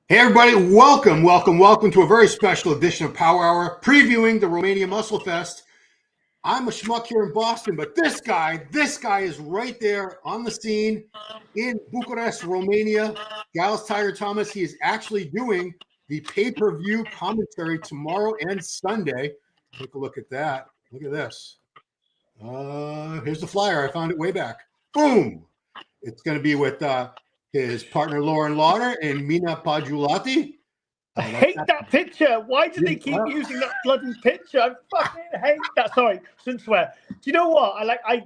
Hey everybody, welcome to a very special edition of Power Hour, previewing the Romania Muscle Fest. I'm a schmuck here in Boston, but this guy is right there on the scene in Bucharest, Romania. Giles Tiger Thomas, he is actually doing the pay-per-view commentary tomorrow and Sunday. Take a look at that. Look at this. Here's the flyer. I found it way back. Boom! It's going to be with his partner Lauren Lauder and Mina Pajulati. I hate that picture. Why do they keep using that bloody picture? I fucking hate that. Sorry, shouldn't swear. Do you know what? I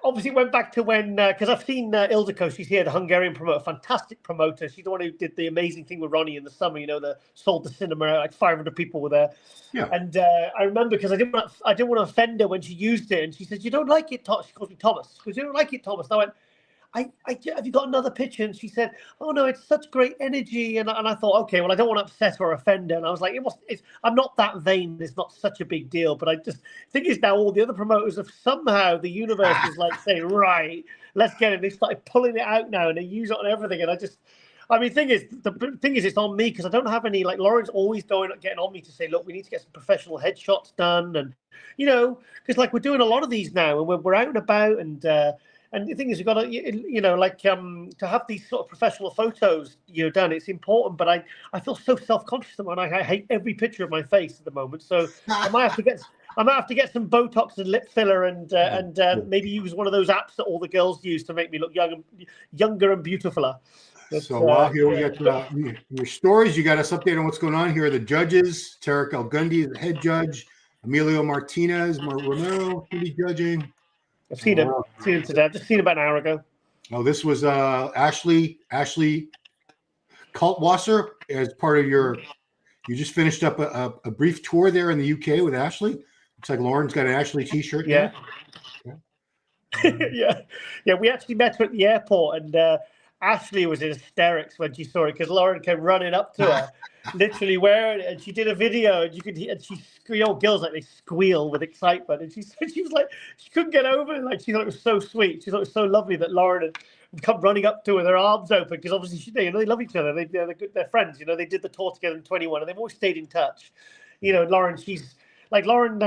obviously went back to when, because I've seen Ildiko. She's here, the Hungarian promoter, fantastic promoter. She's the one who did the amazing thing with Ronnie in the summer. You know, sold the cinema, like 500 people were there. Yeah. And I remember because I didn't want to offend her when she used it, and she said, "You don't like it, Thomas?" She calls me Thomas. Because you don't like it, Thomas. And I went, have you got another picture? And she said, "Oh no, it's such great energy." And I thought, okay, well, I don't want to upset or offend her. And I was like, I'm not that vain. It's not such a big deal. But I just think it's now all the other promoters have somehow the universe is like saying, right, let's get it. They started pulling it out now and they use it on everything. And the thing is, it's on me because I don't have any, like Lauren's always getting on me to say, look, we need to get some professional headshots done. And, you know, because like we're doing a lot of these now and we're out and about and the thing is, you've got to, to have these sort of professional photos, done. It's important, but I feel so self-conscious about it. I hate every picture of my face at the moment. So I might have to get some Botox and lip filler and maybe use one of those apps that all the girls use to make me look younger and beautifuler. So here we got your stories. You got us updated on what's going on. Here are the judges: Turk Elgundi, the head judge; Emilio Martinez, Romero, who be judging. I've seen him today. I've just seen him about an hour ago. Oh, this was Ashley Kaltwasser as part of you just finished up a brief tour there in the UK with Ashley. Looks like Lauren's got an Ashley t-shirt. Yeah. Yeah. We actually met her at the airport and Ashley was in hysterics when she saw it because Lauren came running up to her, literally wearing it, and she did a video, and girls like they squeal with excitement, and she was like she couldn't get over it, like she thought it was so sweet, she thought it was so lovely that Lauren had come running up to her with her arms open because obviously they love each other, they're friends, they did the tour together in 21, and they've always stayed in touch. Lauren, she's like Lauren,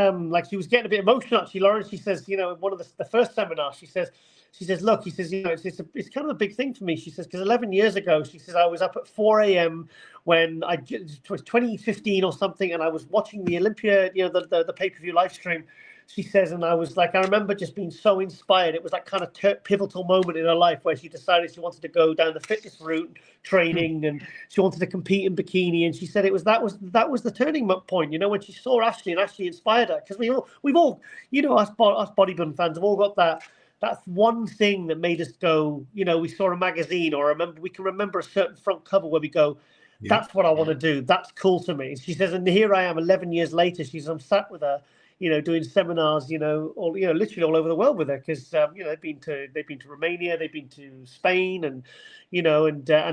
she was getting a bit emotional actually. Lauren, she says, one of the first seminars, she says, look, he says, it's kind of a big thing for me. She says, because 11 years ago, she says, I was up at 4 a.m. when it was 2015 or something, and I was watching the Olympia, the pay-per-view live stream. She says, and I was like, I remember just being so inspired. It was that kind of pivotal moment in her life where she decided she wanted to go down the fitness route, training, and she wanted to compete in bikini. And she said that was the turning point, when she saw Ashley, and Ashley inspired her. Because we've all, us bodybuilding fans have all got that's one thing that made us go, we saw a magazine or we can remember a certain front cover where we go, that's what I want to do. That's cool to me. She says, and here I am 11 years later. She says, I'm sat with her, doing seminars, literally all over the world with her. Cause, they've been to Romania, they've been to Spain and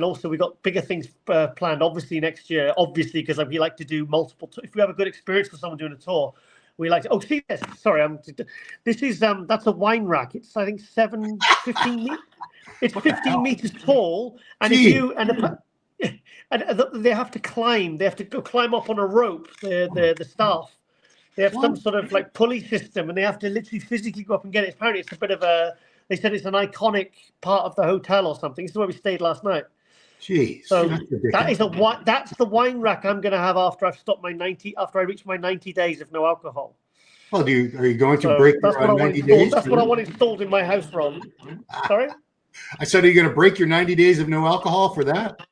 also we got bigger things planned, obviously next year, because we like to do multiple, if we have a good experience with someone doing a tour, we like to, see this. Sorry, this is that's a wine rack. It's I think 15 meters. It's 15 meters tall, and they have to climb. They have to go climb up on a rope. The staff. They have some sort of like pulley system, and they have to literally physically go up and get it. Apparently, it's a bit of a. They said it's an iconic part of the hotel or something. This is where we stayed last night. Jeez. So that's the wine rack I'm going to have after I've stopped after I reach my 90 days of no alcohol. Well, are you going to break your 90 days? That's what I want installed in my house, Ron. Sorry? I said, are you going to break your 90 days of no alcohol for that?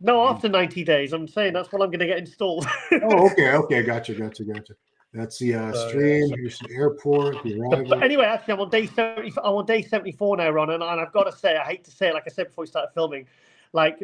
No, after 90 days. I'm saying that's what I'm going to get installed. Oh, okay. Gotcha. That's the stream. Here's the airport. But anyway, actually, I'm on day 74 now, Ron, and I've got to say, I hate to say it, like I said before we started filming, like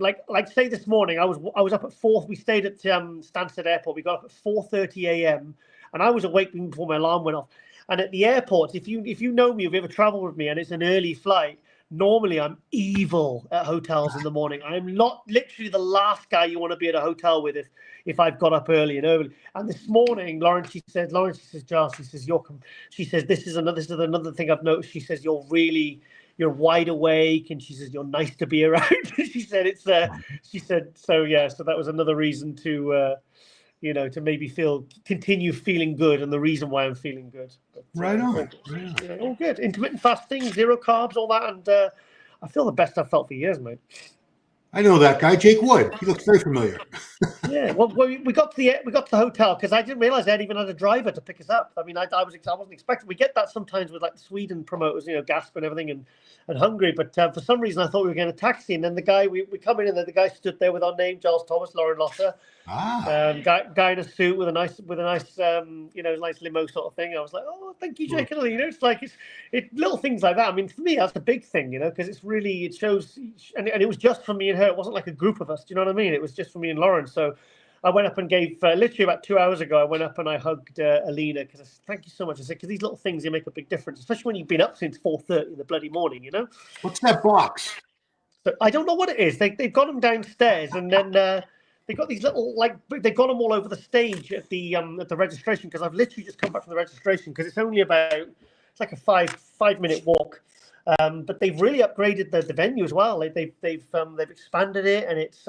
say this morning, I was up at 4. We stayed at Stansted Airport. We got up at 4:30 a.m. and I was awake before my alarm went off. And at the airport, if you know me, if you ever traveled with me, and it's an early flight. Normally, I'm evil at hotels in the morning. I'm not literally the last guy you want to be at a hotel with if I've got up early. And this morning, Lauren, she says, Giles, she says, this is another thing I've noticed. She says, you're really, you're wide awake, and she says you're nice to be around. She said so. Yeah, so that was another reason to to maybe continue feeling good, and the reason why I'm feeling good. But, Right on. All good. Intermittent fasting, 0 carbs, all that, and I feel the best I've felt for years, mate. I know that guy, Jake Wood. He looks very familiar. Yeah, well, we got to the hotel because I didn't realize they even had a driver to pick us up. I mean, I wasn't expecting. We get that sometimes with like the Sweden promoters, Gasp and everything, and Hungary. But for some reason, I thought we were getting a taxi, and then the guy we come in, and then the guy stood there with our name, Giles Thomas, Lauren Lotter, guy in a suit with a nice nice limo sort of thing. I was like, oh, thank you, Jake. And it's like it's little things like that. I mean, for me, that's a big thing, because it shows, and it was just for me and her. It wasn't like a group of us. Do you know what I mean? It was just for me and Lauren. So I went up and gave, literally about 2 hours ago, I went up and I hugged Alina because I said, thank you so much. I said, because these little things, they make a big difference, especially when you've been up since 4:30 in the bloody morning, What's that box? So I don't know what it is. They've got them downstairs, and then they got these little, they've got them all over the stage at the registration, because I've literally just come back from the registration, because it's only it's like a five-minute walk. But they've really upgraded the venue as well. They've expanded it, and it's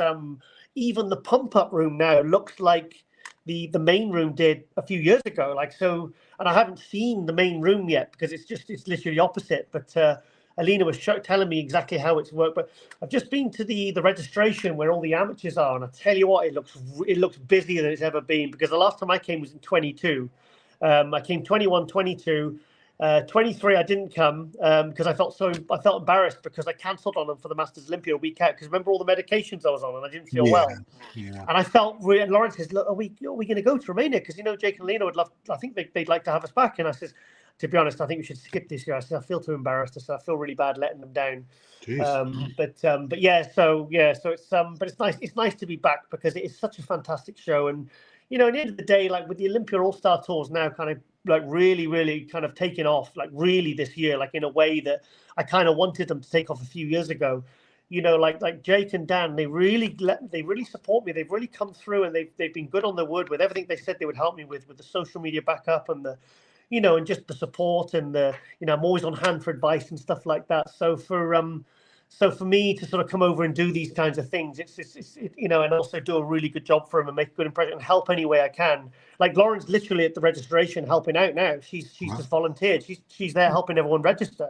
even the pump-up room now looks like the main room did a few years ago. And I haven't seen the main room yet because it's literally opposite. But Alina was telling me exactly how it's worked. But I've just been to the registration where all the amateurs are, and I tell you what, it looks busier than it's ever been, because the last time I came was in 22. I came 21, 22. 23, I didn't come because I felt embarrassed because I cancelled on them for the Masters Olympia a week out, because remember all the medications I was on and I didn't feel well. Yeah. And I felt and Lawrence says, look, are we going to go to Romania? Because Jake and Lena would love. I think they'd like to have us back. And I says, to be honest, I think we should skip this year. I said, I feel too embarrassed. I said, I feel really bad letting them down. But yeah, so it's but it's nice. It's nice to be back because it is such a fantastic show. And at the end of the day, like with the Olympia All-Star Tours now kind of like really, really kind of taking off, like really this year, like in a way that I kind of wanted them to take off a few years ago. Like Jake and Dan, they really support me. They've really come through, and they've been good on their word with everything they said they would help me with the social media backup and the, and just the support and the, I'm always on hand for advice and stuff like that. So for me to sort of come over and do these kinds of things, it's and also do a really good job for them and make a good impression and help any way I can. Like Lauren's literally at the registration helping out now. She's just volunteered. She's there helping everyone register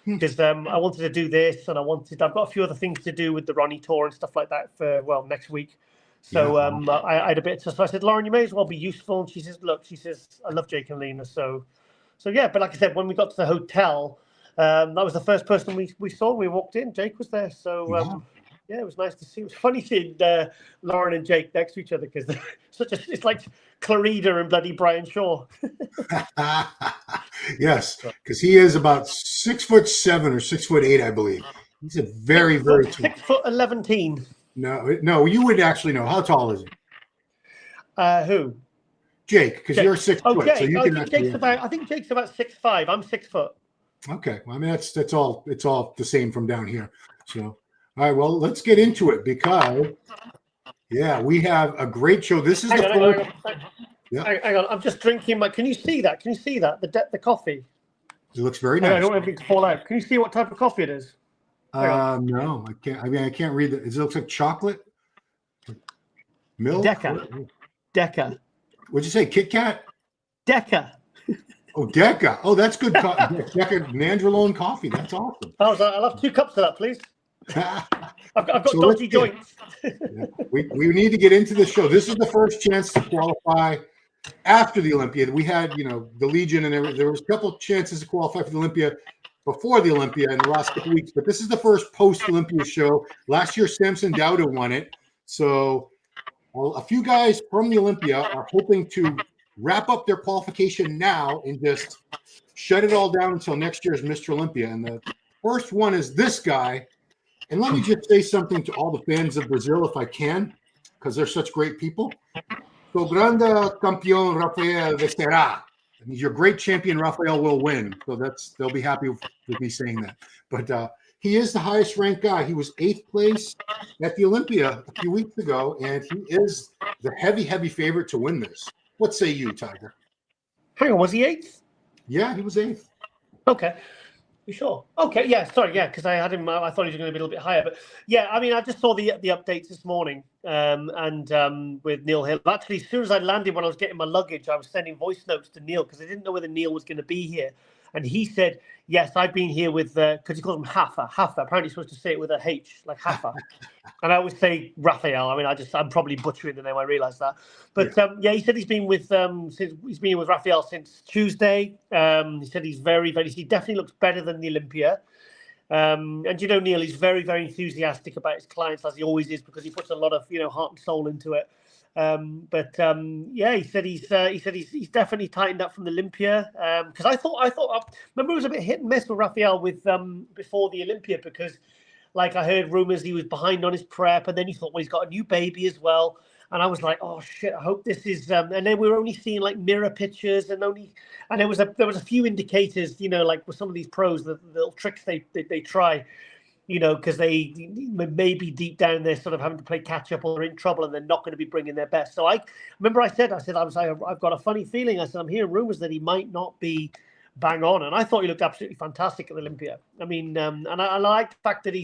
because I wanted to do this, and I've got a few other things to do with the Ronnie tour and stuff like that for next week. So I had a bit. So I said, Lauren, you may as well be useful. And she says, I love Jake and Lena. So yeah. But like I said, when we got to the hotel, that was the first person we saw when we walked in. Jake was there. So yeah, it was nice to see. It was funny seeing Lauren and Jake next to each other because it's like Clarida and bloody Brian Shaw. Yes, because he is about 6'7" or 6'8", I believe. He's a very, very tall. 6'11". No, you would actually know. How tall is he? Who? Jake, because you're 6 foot. Jake. So you can actually. I think Jake's about 6'5". I'm 6 foot. Okay, well, I mean that's all. It's all the same from down here. So, all right, well, let's get into it because, we have a great show. This is Hang on. I'm just drinking my. Can you see that? The coffee. It looks very nice. I don't want it to fall out. Can you see what type of coffee it is? No, I can't. I mean, I can't read it. It looks like chocolate. Milk. Deca. What'd you say? Kit Kat. Deca. Oh, Deca. Oh, that's good. Deca Nandrolone coffee. That's awesome. I'll have 2 cups of that, please. I've got dodgy joints. We need to get into the show. This is the first chance to qualify after the Olympia. We had, the Legion, and there was a couple of chances to qualify for the Olympia before the Olympia in the last couple of weeks, but this is the first post-Olympia show. Last year, Samson Dauda won it. So a few guys from the Olympia are hoping to wrap up their qualification now and just shut it all down until next year's Mr. Olympia. And the first one is this guy. And let me just say something to all the fans of Brazil, if I can, because they're such great people. So, grande campeão Rafael vencerá. That means your great champion Rafael will win. So they'll be happy with me saying that. But he is the highest ranked guy. He was 8th place at the Olympia a few weeks ago, and he is the heavy favorite to win this. What say you, Tiger? Hang on, was he 8th? Yeah, he was 8th. Okay. You sure? Okay, yeah, sorry, yeah, because I had him. I thought he was going to be a little bit higher, but yeah, I mean, I just saw the updates this morning, and with Neil Hill. Actually, as soon as I landed, when I was getting my luggage, I was sending voice notes to Neil because I didn't know whether Neil was going to be here, and he said, "Yes, I've been here with," because he calls him Hafa. Apparently, you're supposed to say it with a H, like Hafa. And I always say Rafael. I mean, I'm probably butchering the name. I realise that, but yeah, he said he's been with Rafael since Tuesday. He said he's he definitely looks better than the Olympia. And Neil, he's very, very enthusiastic about his clients, as he always is, because he puts a lot of heart and soul into it. Yeah, he said he's definitely tightened up from the Olympia. Because I remember it was a bit hit and miss with Rafael with before the Olympia, because like I heard rumors he was behind on his prep, and then you thought, well, he's got a new baby as well. And I was like, oh shit, I hope this is. And then we were only seeing like mirror pictures, and there was a few indicators, like with some of these pros, the little tricks they try, because they maybe deep down they're sort of having to play catch up or they're in trouble and they're not going to be bringing their best. So I remember I've got a funny feeling. I said I'm hearing rumors that he might not be bang on, and I thought he looked absolutely fantastic at Olympia. I mean, and I like the fact that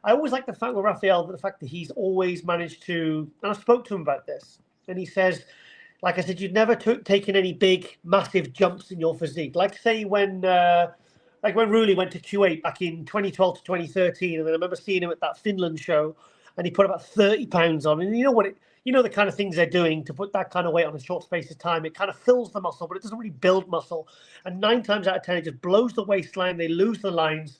I always like the fact with Rafael, the fact that he's always managed to, and I spoke to him about this, and he says, like I said, you've never taken any big, massive jumps in your physique. Like say when Ruli went to Kuwait back in 2012 to 2013, and then I remember seeing him at that Finland show, and he put about 30 pounds on, and the kind of things they're doing to put that kind of weight on a short space of time. It kind of fills the muscle, but it doesn't really build muscle. And 9 times out of 10, it just blows the waistline. They lose the lines.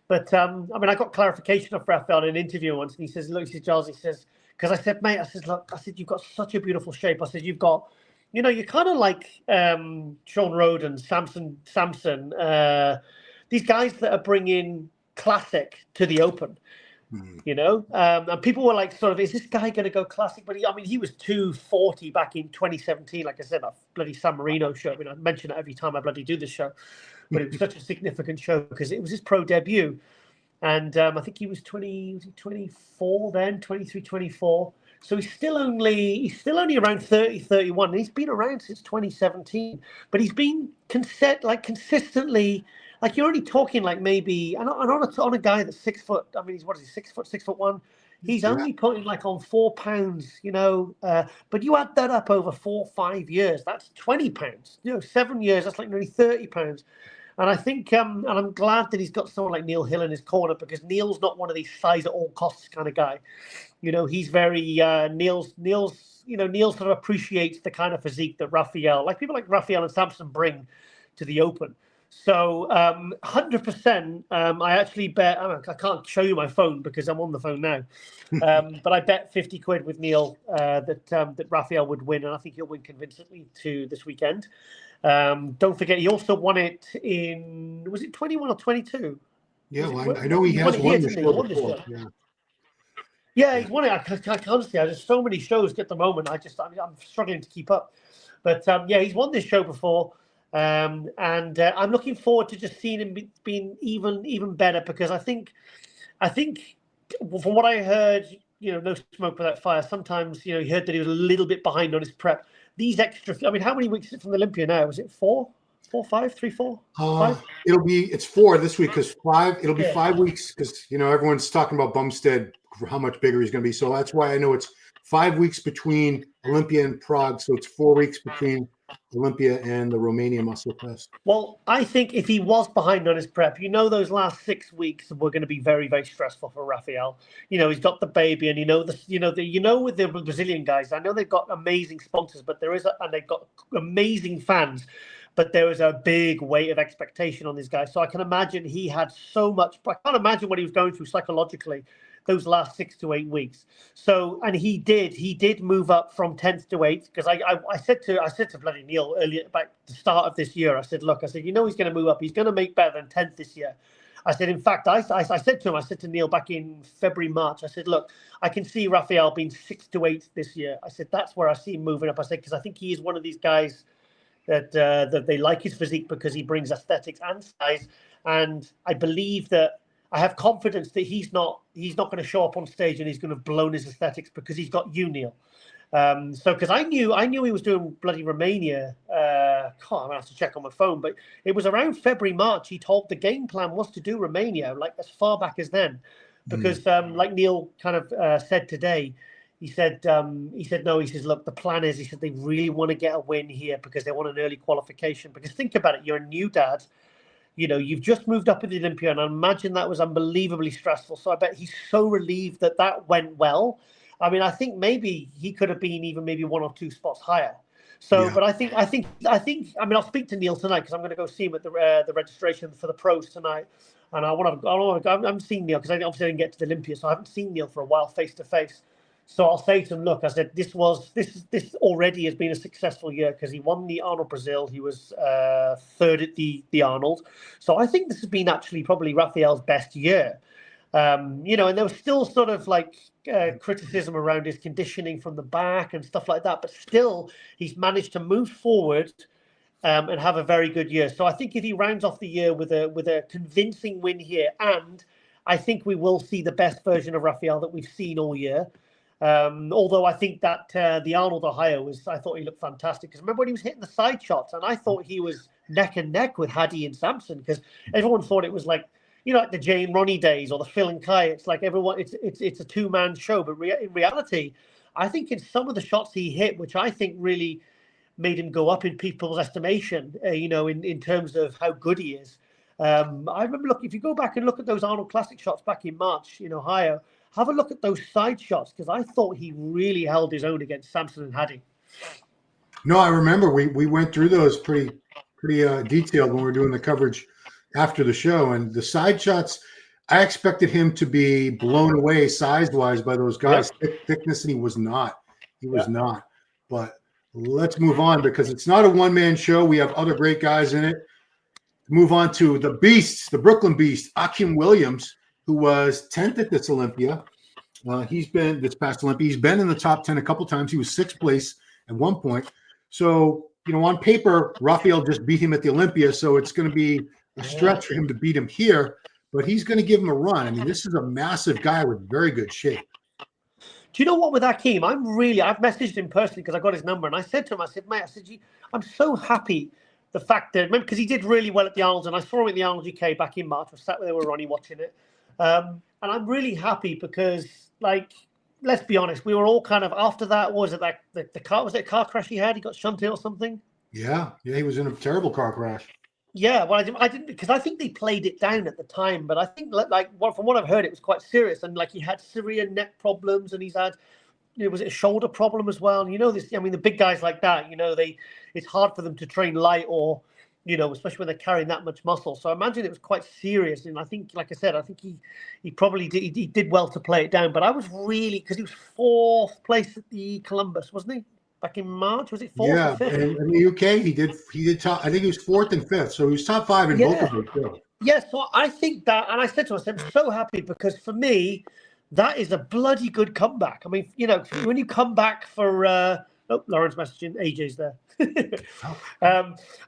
But I mean, I got clarification of Rafael in an interview once, and he says, "Look," he says, "Giles," he says, because I said, "Mate," I said, "Look," I said, "you've got such a beautiful shape." I said, "You've got, you're kind of like Sean Roden, Samson, these guys that are bringing classic to the Open." And people were like, sort of, is this guy going to go classic? But he was 240 back in 2017. Like I said, that bloody San Marino show. I mean, I mention it every time I bloody do this show, but it was such a significant show because it was his pro debut. And I think he was 24 then, 23, 24. So he's still only around 30, 31. And he's been around since 2017, but he's been consistently. Like you're only talking like maybe, and on a guy that's 6 foot. I mean, what is he, 6 foot, 6'1"? He's only putting like on 4 pounds, but you add that up over 4 or 5 years, that's 20 pounds. 7 years, that's like nearly 30 pounds. And I think, and I'm glad that he's got someone like Neil Hill in his corner, because Neil's not one of these size at all costs kind of guy. He's very Neil's sort of appreciates the kind of physique that people like Rafael and Samson bring to the Open. So 100%, I actually bet, I can't show you my phone because I'm on the phone now, but I bet 50 quid with Neil that Rafael would win, and I think he'll win convincingly this weekend. Don't forget, he also won it in, was it 21 or 22? Yeah, well, I know he has won the show before. Yeah, he's won it. Honestly, there's so many shows at the moment. I'm struggling to keep up. But yeah, he's won this show before. And I'm looking forward to just seeing him being even better, because I think from what I heard, no smoke without fire. Sometimes, he heard that he was a little bit behind on his prep. These extra, I mean, how many weeks is it from the Olympia now? Was it 4, 5, 3, 4, 5? It's 4 this week, because 5. It'll be 5 weeks, because everyone's talking about Bumstead, how much bigger he's going to be. So that's why I know it's 5 weeks between Olympia and Prague. So it's 4 weeks between Olympia and the Romania Muscle Fest. Well, I think if he was behind on his prep, those last 6 weeks were going to be very, very stressful for Rafael. He's got the baby, and with the Brazilian guys, I know they've got amazing sponsors, but and they've got amazing fans, but there was a big weight of expectation on this guy. So I can imagine he had so much. I can't imagine what he was going through psychologically those last 6 to 8 weeks. So, and he did move up from 10th to 8th, because I said to bloody Neil earlier about the start of this year, I said, look, he's going to move up. He's going to make better than 10th this year. I said, in fact, I said to Neil back in February, March, I said, look, I can see Rafael being 6th to 8th this year. I said, that's where I see him moving up. I said, because I think he is one of these guys that they like his physique because he brings aesthetics and size. And I believe that I have confidence that he's not going to show up on stage and he's going to have blown his aesthetics, because he's got you, Neil. So because I knew he was doing bloody Romania I'm gonna have to check on my phone, but it was around February, March. He told the game plan was to do Romania, like as far back as then, because like Neil kind of said today, he said no. He says, look, the plan is, he said they really want to get a win here because they want an early qualification. Because think about it, you're a new dad. You know, you've just moved up in the Olympia, and I imagine that was unbelievably stressful. So I bet he's so relieved that that went well. I mean, I think maybe he could have been even maybe 1 or 2 spots higher. So, but I think. I mean, I'll speak to Neil tonight because I'm going to go see him at the registration for the pros tonight. And I haven't seen Neil because I obviously didn't get to the Olympia, so I haven't seen Neil for a while face to face. So I'll say to him, look, I said, this already has been a successful year because he won the Arnold Brazil. He was third at the Arnold. So I think this has been actually probably Rafael's best year. You know, and there was still sort of like criticism around his conditioning from the back and stuff like that. But still, he's managed to move forward and have a very good year. So I think if he rounds off the year with a convincing win here, and I think we will see the best version of Rafael that we've seen all year. Although I think that the Arnold Ohio I thought he looked fantastic. Because remember when he was hitting the side shots, and I thought he was neck and neck with Hadi and Samson, because everyone thought it was like, you know, like the Jay and Ronnie days or the Phil and Kai. It's like everyone, it's a 2-man show. But in reality, I think in some of the shots he hit, which I think really made him go up in people's estimation, you know, in terms of how good he is. I remember, look, if you go back and look at those Arnold Classic shots back in March in Ohio, have a look at those side shots, because I thought he really held his own against Samson and Hadi. No, I remember we went through those pretty detailed when we were doing the coverage after the show. And the side shots, I expected him to be blown away size-wise by those guys. Thickness, and he was not. He was not. But let's move on, because it's not a one-man show. We have other great guys in it. Move on to the Beasts, the Brooklyn Beast, Akim Williams, who was 10th at this Olympia. He's been this past Olympia. He's been in the top 10 a couple times. He was 6th place at one point. So, you know, on paper, Rafael just beat him at the Olympia, so it's going to be a stretch for him to beat him here. But he's going to give him a run. I mean, this is a massive guy with very good shape. Do you know what, with Akim, I've messaged him personally because I got his number, and I said to him, I said, mate, I'm so happy. The fact that, because he did really well at the Arnold, and I saw him at the Arnold UK back in March. I sat there with Ronnie watching it. And I'm really happy because, like, let's be honest, we were all kind of, after that, what was it, like the car, was it a car crash he had? He got shunted or something? Yeah, he was in a terrible car crash. Yeah, well, I didn't, because I think they played it down at the time, but I think, like, from what I've heard, it was quite serious. And, like, he had severe neck problems, and he's had, was it a shoulder problem as well? And you know this, I mean, the big guys like that, you know, it's hard for them to train light, or, you know, especially when they're carrying that much muscle. So I imagine it was quite serious. And I think, like I said, I think he probably did, he did well to play it down. But I was really, because he was 4th place at the Columbus, wasn't he? Back in March, was it 4th or 5th? Yeah, in the UK, he did top, I think he was 4th and 5th. So he was top 5 in both of them too. Yeah, so I think that, and I said to myself, I'm so happy, because for me, that is a bloody good comeback. I mean, you know, when you come back for Lauren's messaging, AJ's there.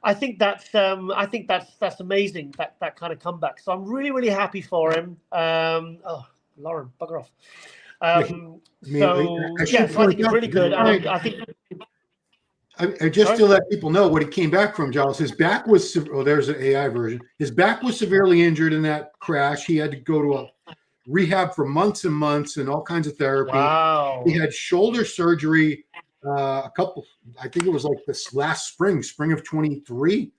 I think that's amazing, that kind of comeback. So I'm really, really happy for him. Lauren, bugger off. I think it's really good. I think. Just to let people know what he came back from, Giles. His back was, there's an AI version. His back was severely injured in that crash. He had to go to a rehab for months and months and all kinds of therapy. Wow. He had shoulder surgery I think it was like this last spring of 23.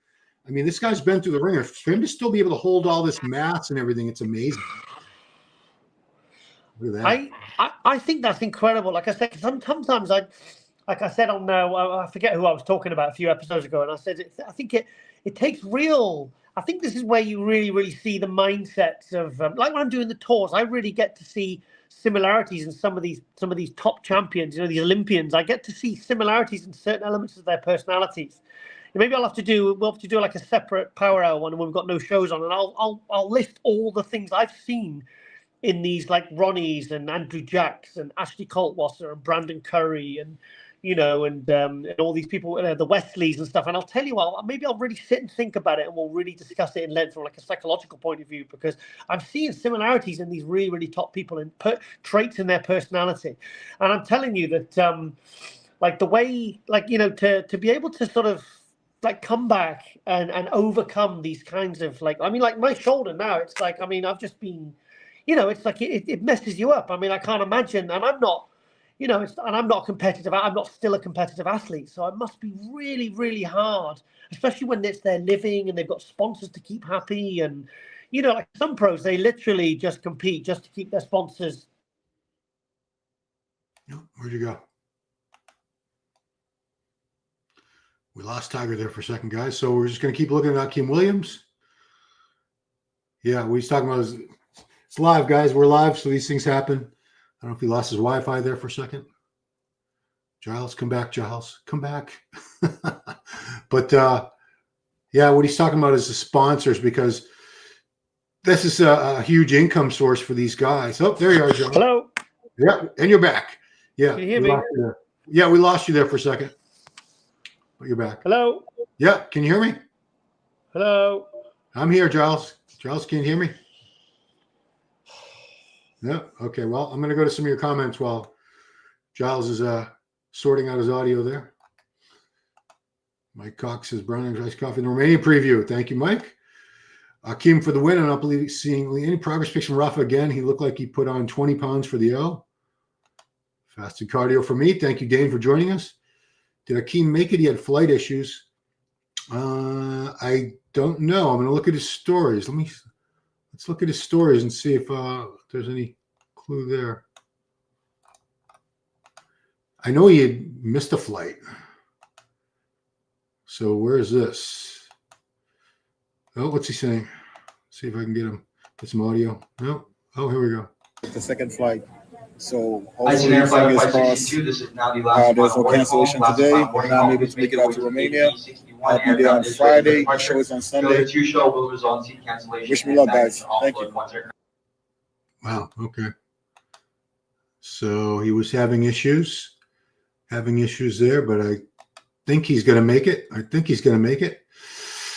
I mean, this guy's been through the ringer. For him to still be able to hold all this mass and everything, it's amazing. Look at that. I think that's incredible. Like I said, sometimes I said on I forget who I was talking about a few episodes ago, and I said I think it takes real. I think this is where you really, really see the mindsets of like when I'm doing the tours, I really get to see similarities in some of these top champions, you know, these Olympians. I get to see similarities in certain elements of their personalities. And maybe we'll have to do like a separate Power Hour one when we've got no shows on, and I'll list all the things I've seen in these, like Ronnie's and Andrew Jacks and Ashley Coltwasser and Brandon Curry and, you know, and all these people, the Wesleys and stuff. And I'll tell you what, maybe I'll really sit and think about it, and we'll really discuss it in length from like a psychological point of view, because I'm seeing similarities in these really, really top people and traits in their personality. And I'm telling you that, like the way, like, you know, to be able to sort of like come back and overcome these kinds of like, I mean, like my shoulder now, it's like, I mean, I've just been, it's like it messes you up. I mean, I can't imagine, and I'm not, and I'm not competitive. I'm not still a competitive athlete, so it must be really, really hard, especially when it's their living and they've got sponsors to keep happy. And like some pros, they literally just compete just to keep their sponsors. Where'd you go? We lost Tiger there for a second, guys. So we're just going to keep looking at Akim Williams. Yeah, what he's talking about is it's live, guys. We're live, so these things happen. I don't know if he lost his Wi-Fi there for a second. Giles, come back, Giles. Come back. But, yeah, what he's talking about is the sponsors, because this is a huge income source for these guys. Oh, there you are, Giles. Hello. Yeah, and you're back. Yeah. Can you hear me? Yeah, we lost you there for a second. But you're back. Hello. Yeah, can you hear me? Hello. I'm here, Giles. Giles, can you hear me? Yeah. Okay. Well, I'm going to go to some of your comments while Giles is sorting out his audio there. Mike Cox says brown eggs, iced coffee in the Romania preview. Thank you, Mike. Akim for the win. I'm not seeing any progress pics from Rafa again. He looked like he put on 20 pounds for the O. Fasted cardio for me. Thank you, Dane, for joining us. Did Akim make it? He had flight issues. I don't know. I'm going to look at his stories. Let's look at his stories and see if there's any clue there. I know he had missed a flight. So where is this? Oh, what's he saying? See if I can get some audio. No. Oh, here we go. The second flight. So hopefully, fingers crossed. There's no cancellation today. Now I'm able to make it out to Romania. I'll be there on Friday. The show is on Sunday. Wish me luck, guys. Thank you. Wow. Okay. So he was having issues there, but I think he's going to make it.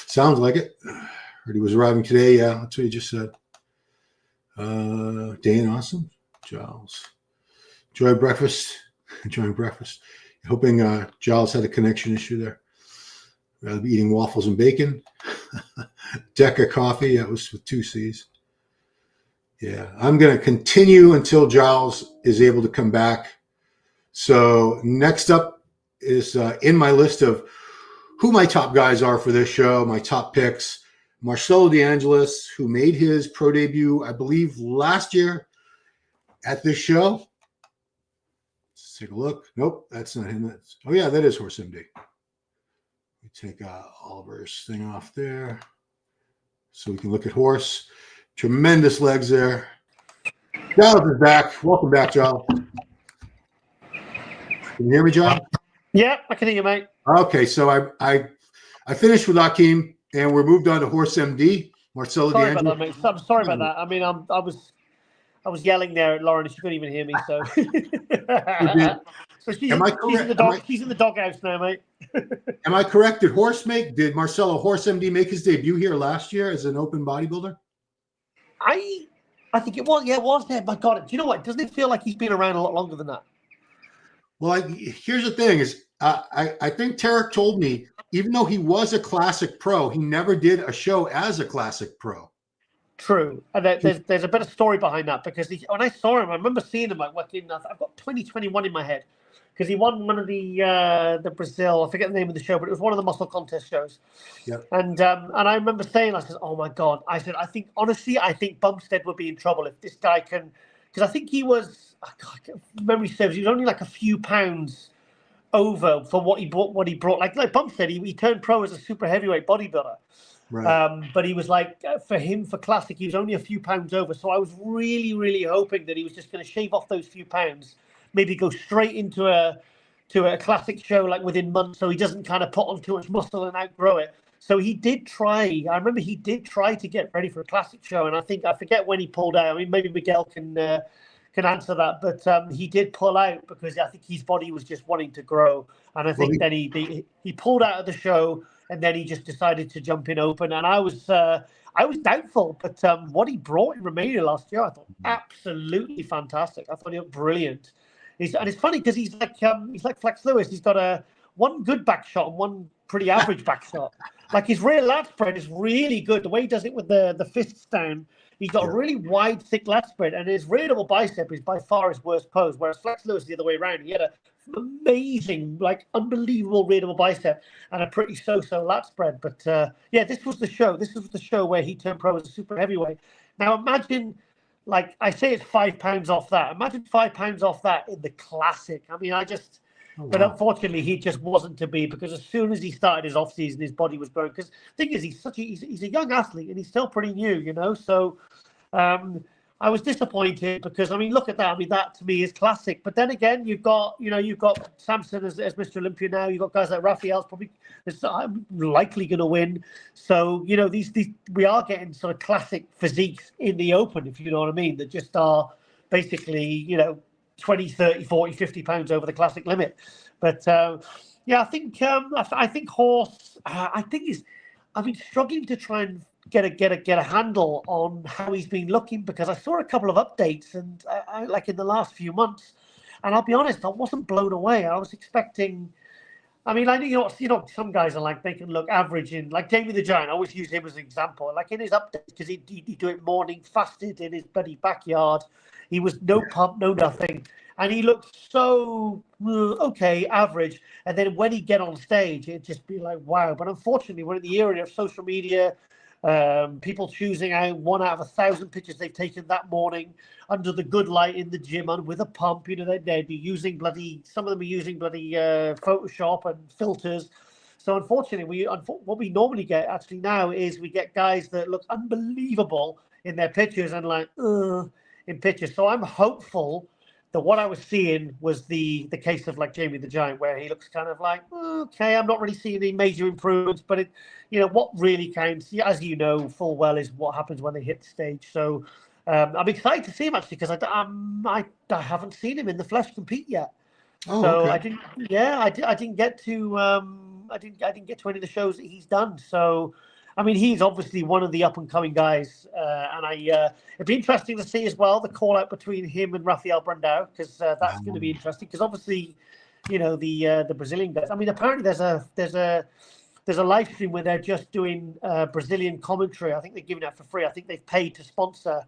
Sounds like it. Heard he was arriving today. Yeah, that's what he just said. Dane, awesome. Giles. Enjoying breakfast. Hoping Giles had a connection issue there. Rather be eating waffles and bacon. Deca coffee. That was with 2 C's. Yeah, I'm going to continue until Giles is able to come back. So next up is in my list of who my top guys are for this show, my top picks. Marcelo de Angelis, who made his pro debut, I believe, last year at this show. Let's take a look. Nope, that's not him. Oh, yeah, that is Horse MD. We take Oliver's thing off there so we can look at Horse. Tremendous legs there. Giles is back. Welcome back, Giles. Can you hear me, Giles? Yeah, I can hear you, mate. Okay, so I finished with Akim, and we're moved on to Horse MD. Marcelo Sorry de about that, Angelis. mate. I'm sorry about that. I mean, I was yelling there at Lauren. She couldn't even hear me. So, so she's in the doghouse now, mate. Am I correct? Did Marcelo Horse MD make his debut here last year as an open bodybuilder? I think it was. Yeah, it was there. My God, do you know what? Doesn't it feel like he's been around a lot longer than that? Well, here's the thing: is I think Turk told me, even though he was a classic pro, he never did a show as a classic pro. True, and there's a bit of story behind that, because when I saw him, I remember seeing him like working. I've got 2021 in my head, because he won one of the Brazil. I forget the name of the show, but it was one of the muscle contest shows. Yep. And I remember saying, I said, "Oh my God!" I said, "I think Bumstead would be in trouble if this guy can," because I think he was, memory serves, he was only like a few pounds over for what he brought. Like Bumstead, he turned pro as a super heavyweight bodybuilder. Right. But he was like, for classic, he was only a few pounds over. So I was really, really hoping that he was just going to shave off those few pounds, maybe go straight into a classic show like within months, so he doesn't kind of put on too much muscle and outgrow it. So he did try. I remember he did try to get ready for a classic show, and I forget when he pulled out. I mean, maybe Miguel can answer that, but he did pull out because I think his body was just wanting to grow, and I think then he pulled out of the show. And then he just decided to jump in open, and I was doubtful, but what he brought in Romania last year, I thought absolutely fantastic. I thought he looked brilliant. And it's funny because he's like Flex Lewis. He's got one good back shot and one pretty average back shot. Like his rear lat spread is really good. The way he does it with the fists down, he's got a really wide, thick lat spread, and his rear double bicep is by far his worst pose. Whereas Flex Lewis the other way around, he had an amazing, like unbelievable rear double bicep and a pretty so-so lat spread. But this was the show. This was the show where he turned pro as a super heavyweight. Now imagine, like I say, it's 5 pounds off that. Imagine 5 pounds off that in the classic. I mean, But unfortunately, he just wasn't to be, because as soon as he started his off season, his body was growing. Because the thing is, he's a young athlete and he's still pretty new, you know. So I was disappointed because, I mean, look at that. I mean, that to me is classic. But then again, you've got Samson as Mr. Olympia now. You've got guys like Rafael's probably likely going to win. So you know, these we are getting sort of classic physiques in the open, if you know what I mean, that just are basically, you know, 20, 30, 40, 50 pounds over the classic limit. But I think Horse, I've been struggling to try and get a handle on how he's been looking, because I saw a couple of updates and I like in the last few months, and I'll be honest, I wasn't blown away. I was expecting, I mean, you know, some guys are like, they can look average in, like Jamie the Giant. I always use him as an example. Like in his updates, because he'd do it morning, fasted in his bloody backyard. He was no pump, no nothing. And he looked so, okay, average. And then when he'd get on stage, it'd just be like, wow. But unfortunately, we're in the era of social media, people choosing out 1 out of 1,000 pictures they've taken that morning under the good light in the gym and with a pump. You know, they'd be using some of them are using bloody Photoshop and filters. So unfortunately, what we normally get actually now is we get guys that look unbelievable in their pictures and like, in pictures. So I'm hopeful that what I was seeing was the case of like Jamie the Giant, where he looks kind of like, okay, I'm not really seeing any major improvements, but it, you know, what really counts, as you know full well, is what happens when they hit the stage. So I'm excited to see him actually, because I haven't seen him in the flesh compete yet. So okay. I didn't get to I didn't get to any of the shows that he's done. So I mean, he's obviously one of the up-and-coming guys, and it'd be interesting to see as well the call-out between him and Rafael Brandao, because that's going to be interesting. Because obviously, you know, the Brazilian guys. I mean, apparently there's a live stream where they're just doing Brazilian commentary. I think they're giving it for free. I think they've paid to sponsor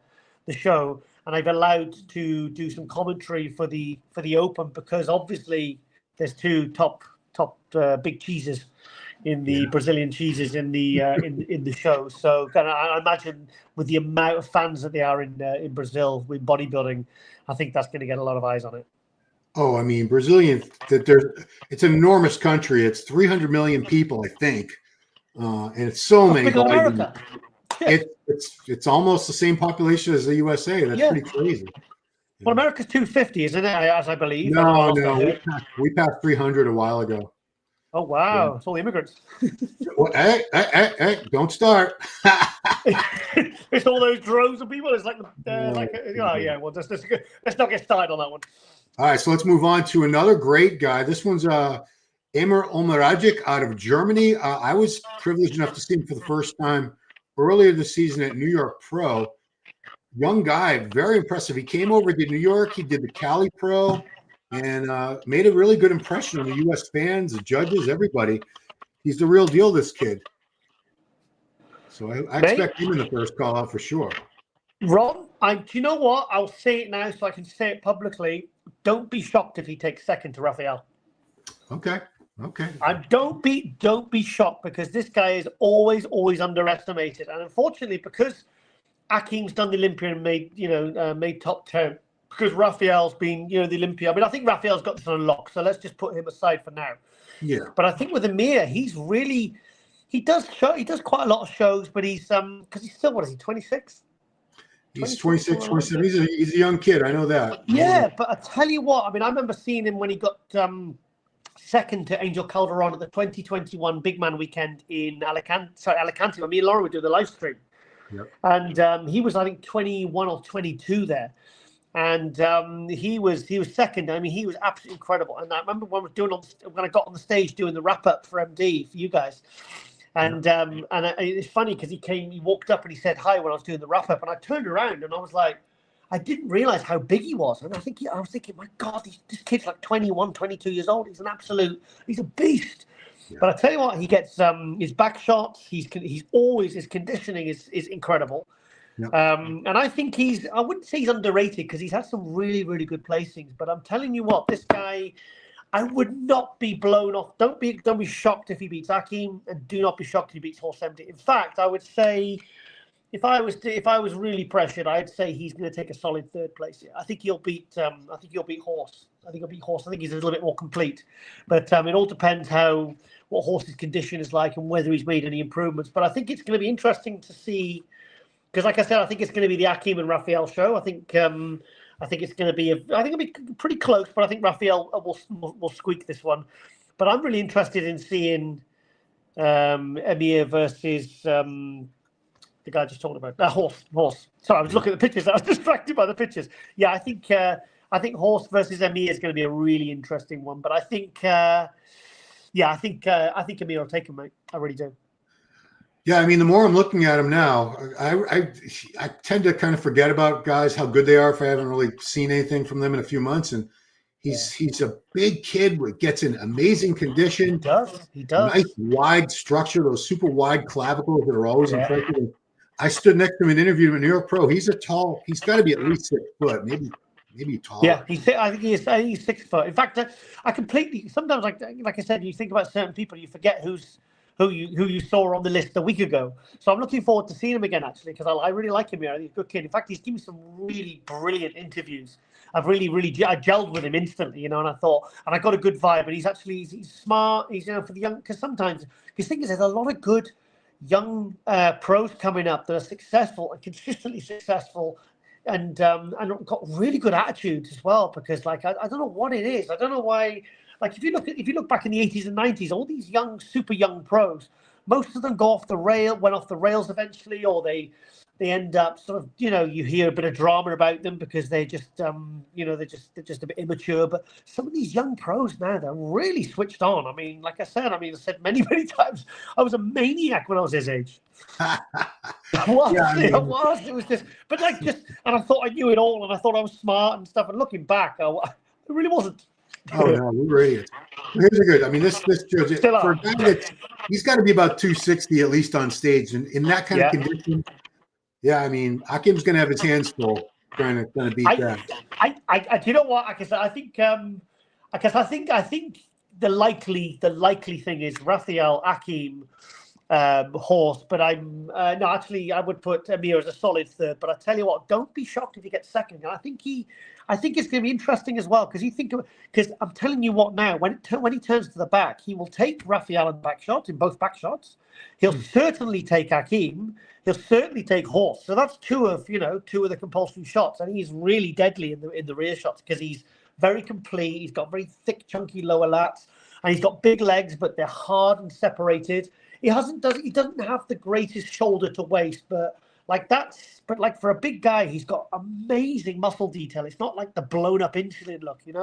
the show, and they've allowed to do some commentary for the Open, because obviously there's two top big cheeses in the Brazilian cheeses in the show. So I imagine with the amount of fans that they are in Brazil with bodybuilding, I think that's going to get a lot of eyes on it. Oh, I mean, it's an enormous country. It's 300 million people, I think, and it's so many. America. It's almost the same population as the USA. That's pretty crazy. Well, America's 250, isn't it? As I believe. No, we passed 300 a while ago. Oh, wow. Yeah. It's all the immigrants. Well, hey, don't start. It's all those droves of people. It's like, well, let's not get started on that one. All right, so let's move on to another great guy. This one's Emir Omeragic out of Germany. I was privileged enough to see him for the first time earlier this season at New York Pro. Young guy, very impressive. He came over to New York. He did the Cali Pro. And made a really good impression on the U.S. fans, the judges, everybody. He's the real deal, this kid. So I expect him in the first call out for sure. Ron, do you know what? I'll say it now so I can say it publicly. Don't be shocked if he takes second to Rafael. Okay. Don't be shocked, because this guy is always underestimated. And unfortunately, because Akim's done the Olympia and made top 10, because Rafael's been, the Olympia. I mean, I think Rafael's got this on lock, so let's just put him aside for now. Yeah. But I think with Emir, he does quite a lot of shows, but he's because he's still, what is he, 26? He's 26, 27. He's a young kid. I know that. Yeah, but I tell you what, I mean, I remember seeing him when he got second to Angel Calderon at the 2021 Big Man Weekend in Alicante. I mean, Laura would do the live stream. Yep. And he was, I think, 21 or 22 there. And he was second. I mean, he was absolutely incredible. And I remember when I got on the stage doing the wrap up for MD for you guys. And it's funny because he walked up and he said hi when I was doing the wrap up, and I turned around and I was like, I didn't realize how big he was. And I was thinking, my God, this kid's like 21, 22 years old. He's a beast. But I tell you what, he gets his back shots. He's always, his conditioning is incredible. Yep. And I think I wouldn't say he's underrated because he's had some really, really good placings. But I'm telling you what, this guy, I would not be blown off. Don't be shocked if he beats Akim, and do not be shocked if he beats Horse Empty. In fact, I would say, if I was really pressured, I'd say he's going to take a solid third place here. I think he'll beat Horse. I think he's a little bit more complete. But it all depends what Horse's condition is like and whether he's made any improvements. But I think it's going to be interesting to see, because like I said, I think it's going to be the Akim and Rafael show. I think it's going to be it'll be pretty close, but I think Rafael will squeak this one. But I'm really interested in seeing Emir versus the guy I just talked about. Horse. Sorry, I was looking at the pictures. I was distracted by the pictures. Yeah, I think Horse versus Emir is going to be a really interesting one. But I think Emir will take him, mate. I really do. Yeah, I mean, the more I'm looking at him now, I tend to kind of forget about guys, how good they are if I haven't really seen anything from them in a few months. And he's a big kid who gets in amazing condition. He does. Nice wide structure, those super wide clavicles that are always impressive. I stood next to him and interviewed him in New York Pro. He's he's got to be at least 6 foot, maybe taller. Yeah, I think he's 6 foot. In fact, I completely, sometimes like I said, you think about certain people, you forget who you saw on the list a week ago. So I'm looking forward to seeing him again, actually, because I really like him here. I think he's a good kid. In fact, he's given me some really brilliant interviews. I gelled with him instantly, and I thought, and I got a good vibe. And he's smart. He's for the young, because sometimes his thing is there's a lot of good young pros coming up that are successful and consistently successful, and got really good attitudes as well. Because I don't know what it is. I don't know why. Like if you look back in the 80s and 90s, all these super young pros, most of them went off the rails eventually, or they end up sort of, you hear a bit of drama about them because they're just they're just a bit immature. But some of these young pros now, they're really switched on. I mean, like I said many times, I was a maniac when I was his age. I was. It was just, but and I thought I knew it all, and I thought I was smart and stuff. And looking back, I really wasn't. Oh no, we were idiots. Here's a good. I mean, this judge for a guy he's got to be about 260 at least on stage, and in that kind of condition. Yeah, I mean, Akim's going to have his hands full trying to beat that. Do you know what? I think the likely thing is Rafael, Akim, Horse. But I would put Emir as a solid third. But I tell you what, don't be shocked if he gets second. And I think it's going to be interesting as well because I'm telling you what now, when he turns to the back, he will take Rafael in both back shots. He'll certainly take Akim. He'll certainly take Horse. So that's two of the compulsory shots. I think he's really deadly in the rear shots because he's very complete. He's got very thick, chunky lower lats, and he's got big legs, but they're hard and separated. He doesn't have the greatest shoulder to waist, but for a big guy, he's got amazing muscle detail. It's not like the blown up insulin look, and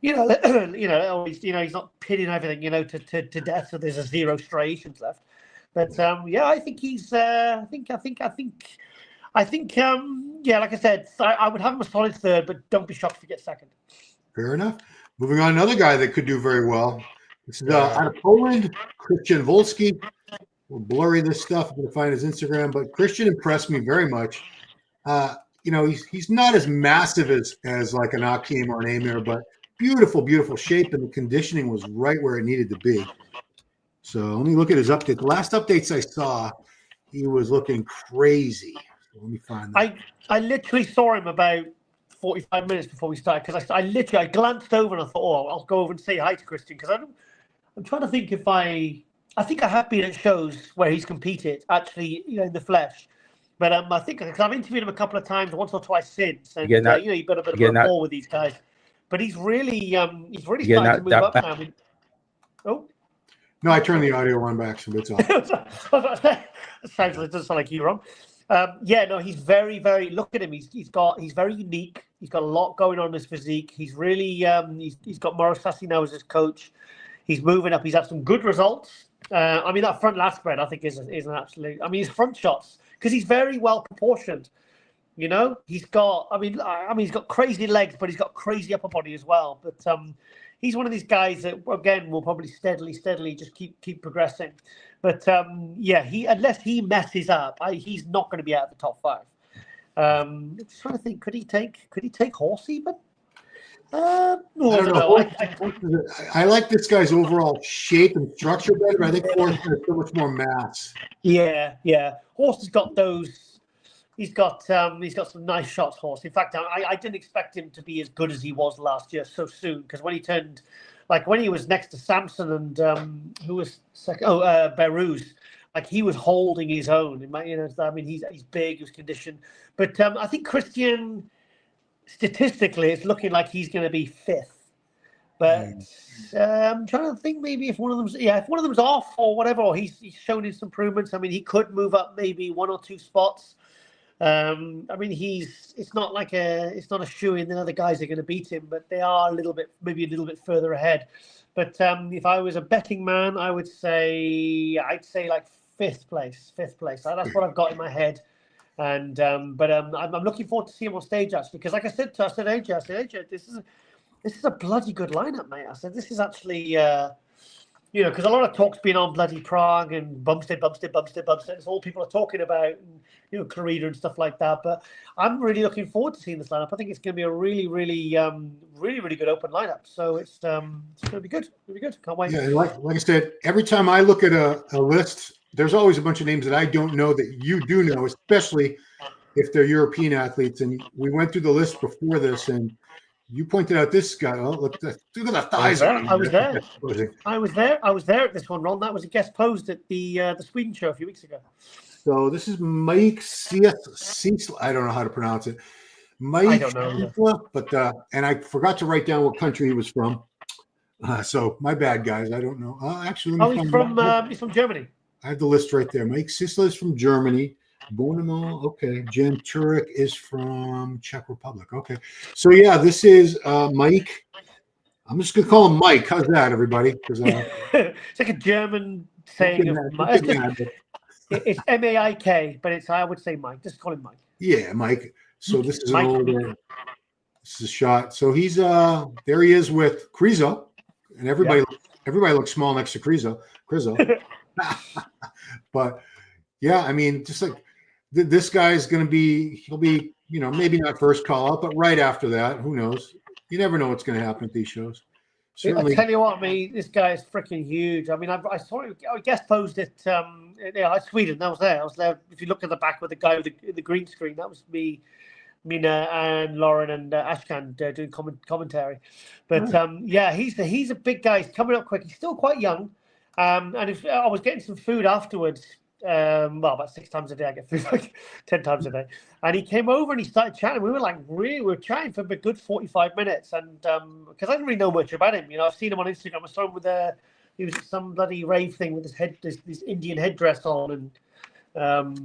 he's not pitting everything, to death. So there's 0 striations left. But I think he's. I think. Like I said, I would have him a solid third, but don't be shocked if he gets second. Fair enough. Moving on, another guy that could do very well. This is out of Poland, Krystian Wolski. We'll blurry this stuff. I'm going to find his Instagram, but Krystian impressed me very much. He's not as massive as like an Akim or an Emir, but beautiful, beautiful shape, and the conditioning was right where it needed to be. So let me look at his update. The last updates I saw, he was looking crazy. So let me find that. I literally saw him about 45 minutes before we started because I glanced over and I thought, I'll go over and say hi to Krystian because I'm trying to think if I think I have been at shows where he's competed actually, in the flesh. But I think because I've interviewed him a couple of times, once or twice since, and you've got a bit of a rapport with these guys. But he's really starting to move up now. No, I turned the audio on back, so it's off. It doesn't sound like you, Ron. He's very, very. Look at him. He's very unique. He's got a lot going on in his physique. He's really he's got Morosasi now as his coach. He's moving up. He's had some good results. That front lat spread I think is an absolute. His front shots because he's very well proportioned. He's got. He's got crazy legs, but he's got crazy upper body as well. But he's one of these guys that again will probably steadily just keep progressing. But unless he messes up, he's not going to be out of the top 5. I'm just trying to think, could he take Horse even? I don't know. I like this guy's overall shape and structure better, but I think Horse has so much more mass. Yeah. Horse has got those. He's got some nice shots, Horse. In fact, I didn't expect him to be as good as he was last year so soon, because when he turned, like when he was next to Samson and who was second? Behruz. Like he was holding his own. He's big, he was conditioned, but I think Krystian, statistically, it's looking like he's going to be 5th. But I'm trying to think maybe if one of them's off or whatever, or he's shown his improvements. I mean, he could move up maybe 1 or 2 spots. It's not a shoo-in that other guys are going to beat him, but they are maybe a little bit further ahead. But if I was a betting man, I'd say like 5th place. That's what I've got in my head. And I'm looking forward to seeing him on stage, actually, because like I said AJ, this is a bloody good lineup, mate. I said this is actually because a lot of talk's been on bloody Prague and Bumstead. It's all people are talking about, and, Clarida and stuff like that. But I'm really looking forward to seeing this lineup. I think it's going to be a really good open lineup. So it's going to be good. Really good. Can't wait. Yeah, like I said, every time I look at a list, there's always a bunch of names that I don't know that you do know, especially if they're European athletes. And we went through the list before this, and you pointed out this guy. Oh, look at the thighs. I was there at this one, Ron. That was a guest posed at the Sweden show a few weeks ago. So this is Mike Cecil. I don't know how to pronounce it. Mike, I don't know. But and I forgot to write down what country he was from. So my bad, guys. I don't know. Actually, he's from Germany. I have the list right there. Mike Cecil is from Germany. Bonemo, okay. Jan Turek is from Czech Republic. Okay. So yeah, this is Mike. I'm just gonna call him Mike. How's that, everybody? It's like a German saying of Mike. It's Maik, but I would say Mike. Just call him Mike. Yeah, Mike. So this is this is a shot. So he's there he is with Krizo, and everybody looks small next to Krizo. But yeah, I mean, just like this guy's going to be, he'll be, maybe not first call up, but right after that, who knows? You never know what's going to happen at these shows. Certainly. I tell you what, this guy is freaking huge. I mean, I saw him, I guest posed at Sweden. I was there. If you look at the back with the guy with the green screen, that was me, Mina and Lauren and Ashkan doing commentary. But he's a big guy. He's coming up quick. He's still quite young. And if I was getting some food afterwards, about 6 times a day, I get food like 10 times a day. And he came over and he started chatting. We were chatting for a good 45 minutes. And because I didn't really know much about him, I've seen him on Instagram. I saw him he was at some bloody rave thing with this Indian headdress on. And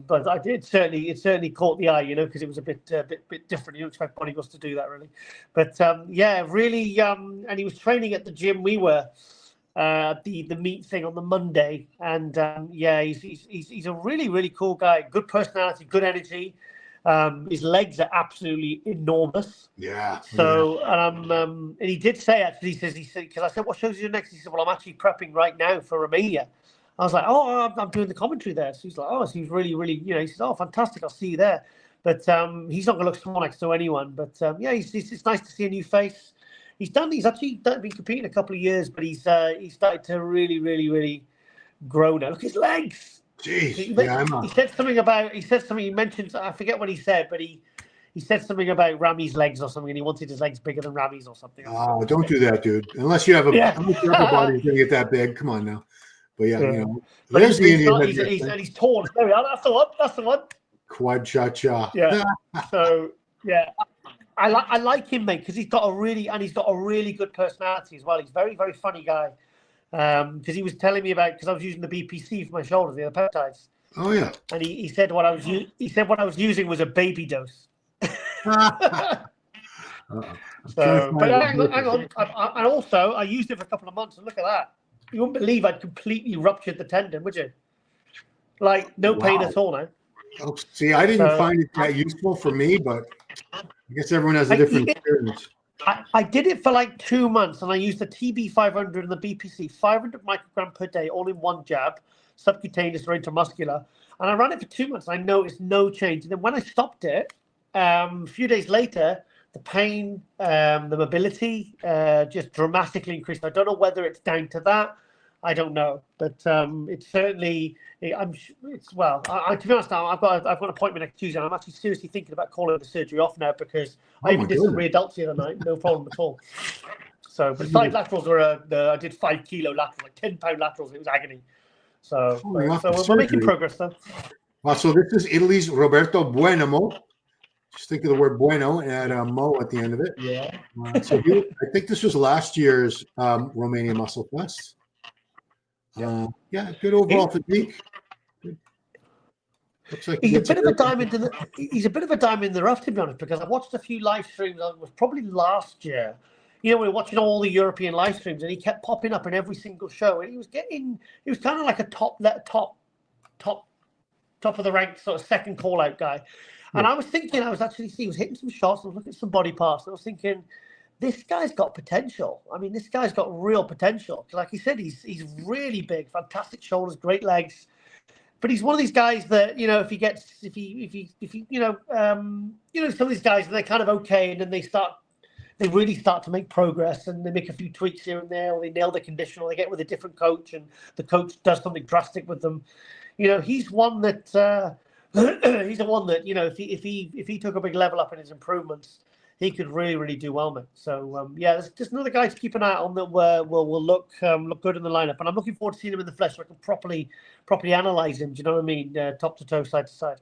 but it certainly caught the eye, because it was a bit different. You don't expect bodybuilders to do that, really. But really. And he was training at the gym we were. The meet thing on the Monday, and he's a really cool guy. Good personality, good energy. His legs are absolutely enormous. Yeah. So and he did say, actually, he said because I said, what shows you next? He said, well, I'm actually prepping right now for Romania. I was like, I'm doing the commentary there. So he's like, so he's really he says, oh, fantastic, I'll see you there. But he's not going to look small next to anyone. But it's nice to see a new face. He's actually been competing a couple of years, but he's started to really grow now. Look at his legs. Jeez. He said something. He mentioned, I forget what he said, but he said something about Rami's legs or something, and he wanted his legs bigger than Rami's or something. Oh, don't do that, dude. Unless you have a upper body is going to get that big. Come on now. But there's the Indian. And he's tall. There we are. That's the one. Quad cha-cha. Yeah. So I like him, mate, because he's got a really good personality as well. He's a very, very funny guy. Because he was telling me about, because I was using the BPC for my shoulders, the other peptides. Oh yeah. And he said what I was using was a baby dose. But hang on. And also I used it for a couple of months, and look at that. You wouldn't believe I'd completely ruptured the tendon, would you? Like no pain at all now. Oh, see, I didn't find it that useful for me, but I guess everyone has a different experience. I did it for like 2 months, and I used the TB 500 and the BPC, 500 microgram per day, all in one jab, subcutaneous or intramuscular. And I ran it for 2 months. I noticed no change. And then when I stopped it, a few days later, the pain, the mobility just dramatically increased. I don't know whether it's down to that. I don't know, but it's certainly. It's well. To be honest, now I've got an appointment next Tuesday. And I'm actually seriously thinking about calling the surgery off now because I even did some re-adults the other night. No problem at all. So, but side laterals were I did 5 kilo laterals, like 10-pound laterals. It was agony. So we're making progress though. Wow. So this is Italy's Roberto Buonamo. Just think of the word bueno and add mo at the end of it. Yeah. I think this was last year's Romania Muscle Fest. Good overall physique. Good. Looks like he's a bit of a diamond in the rough, to be honest, because I watched a few live streams. It was probably last year. You know, we were watching all the European live streams, and he kept popping up in every single show. And he was kind of like a top of the rank sort of second call out guy. And I was thinking, he was hitting some shots. I was looking at some body parts. And I was thinking, this guy's got potential. I mean, this guy's got real potential. Like he said, he's really big, fantastic shoulders, great legs. But he's one of these guys that, you know, some of these guys, they're kind of okay, and then they really start to make progress, and they make a few tweaks here and there, or they nail the condition, or they get with a different coach, and the coach does something drastic with them. You know, he's one that you know, if he took a big level up in his improvements, he could really, really do well, mate. So there's just another guy to keep an eye on that will look good in the lineup, and I'm looking forward to seeing him in the flesh so I can properly analyze him. Do you know what I mean? Top to toe, side to side.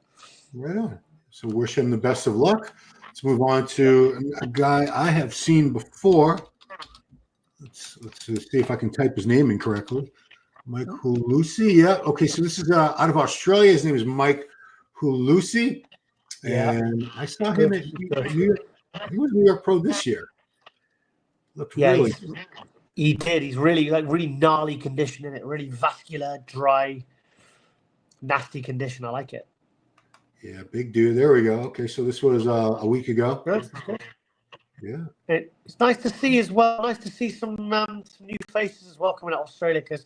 Right on. So wish him the best of luck. Let's move on to a guy I have seen before. Let's see if I can type his name incorrectly. Mike Hulusi. Yeah. Okay. So this is out of Australia. His name is Mike Hulusi. And I saw him at New York. He was New York Pro this year. Looked really. He did. He's really gnarly condition in it. Really vascular, dry, nasty condition. I like it. Yeah, big dude. There we go. Okay, so this was a week ago. Good. Yeah. It's nice to see as well. Nice to see some new faces as well coming out of Australia, because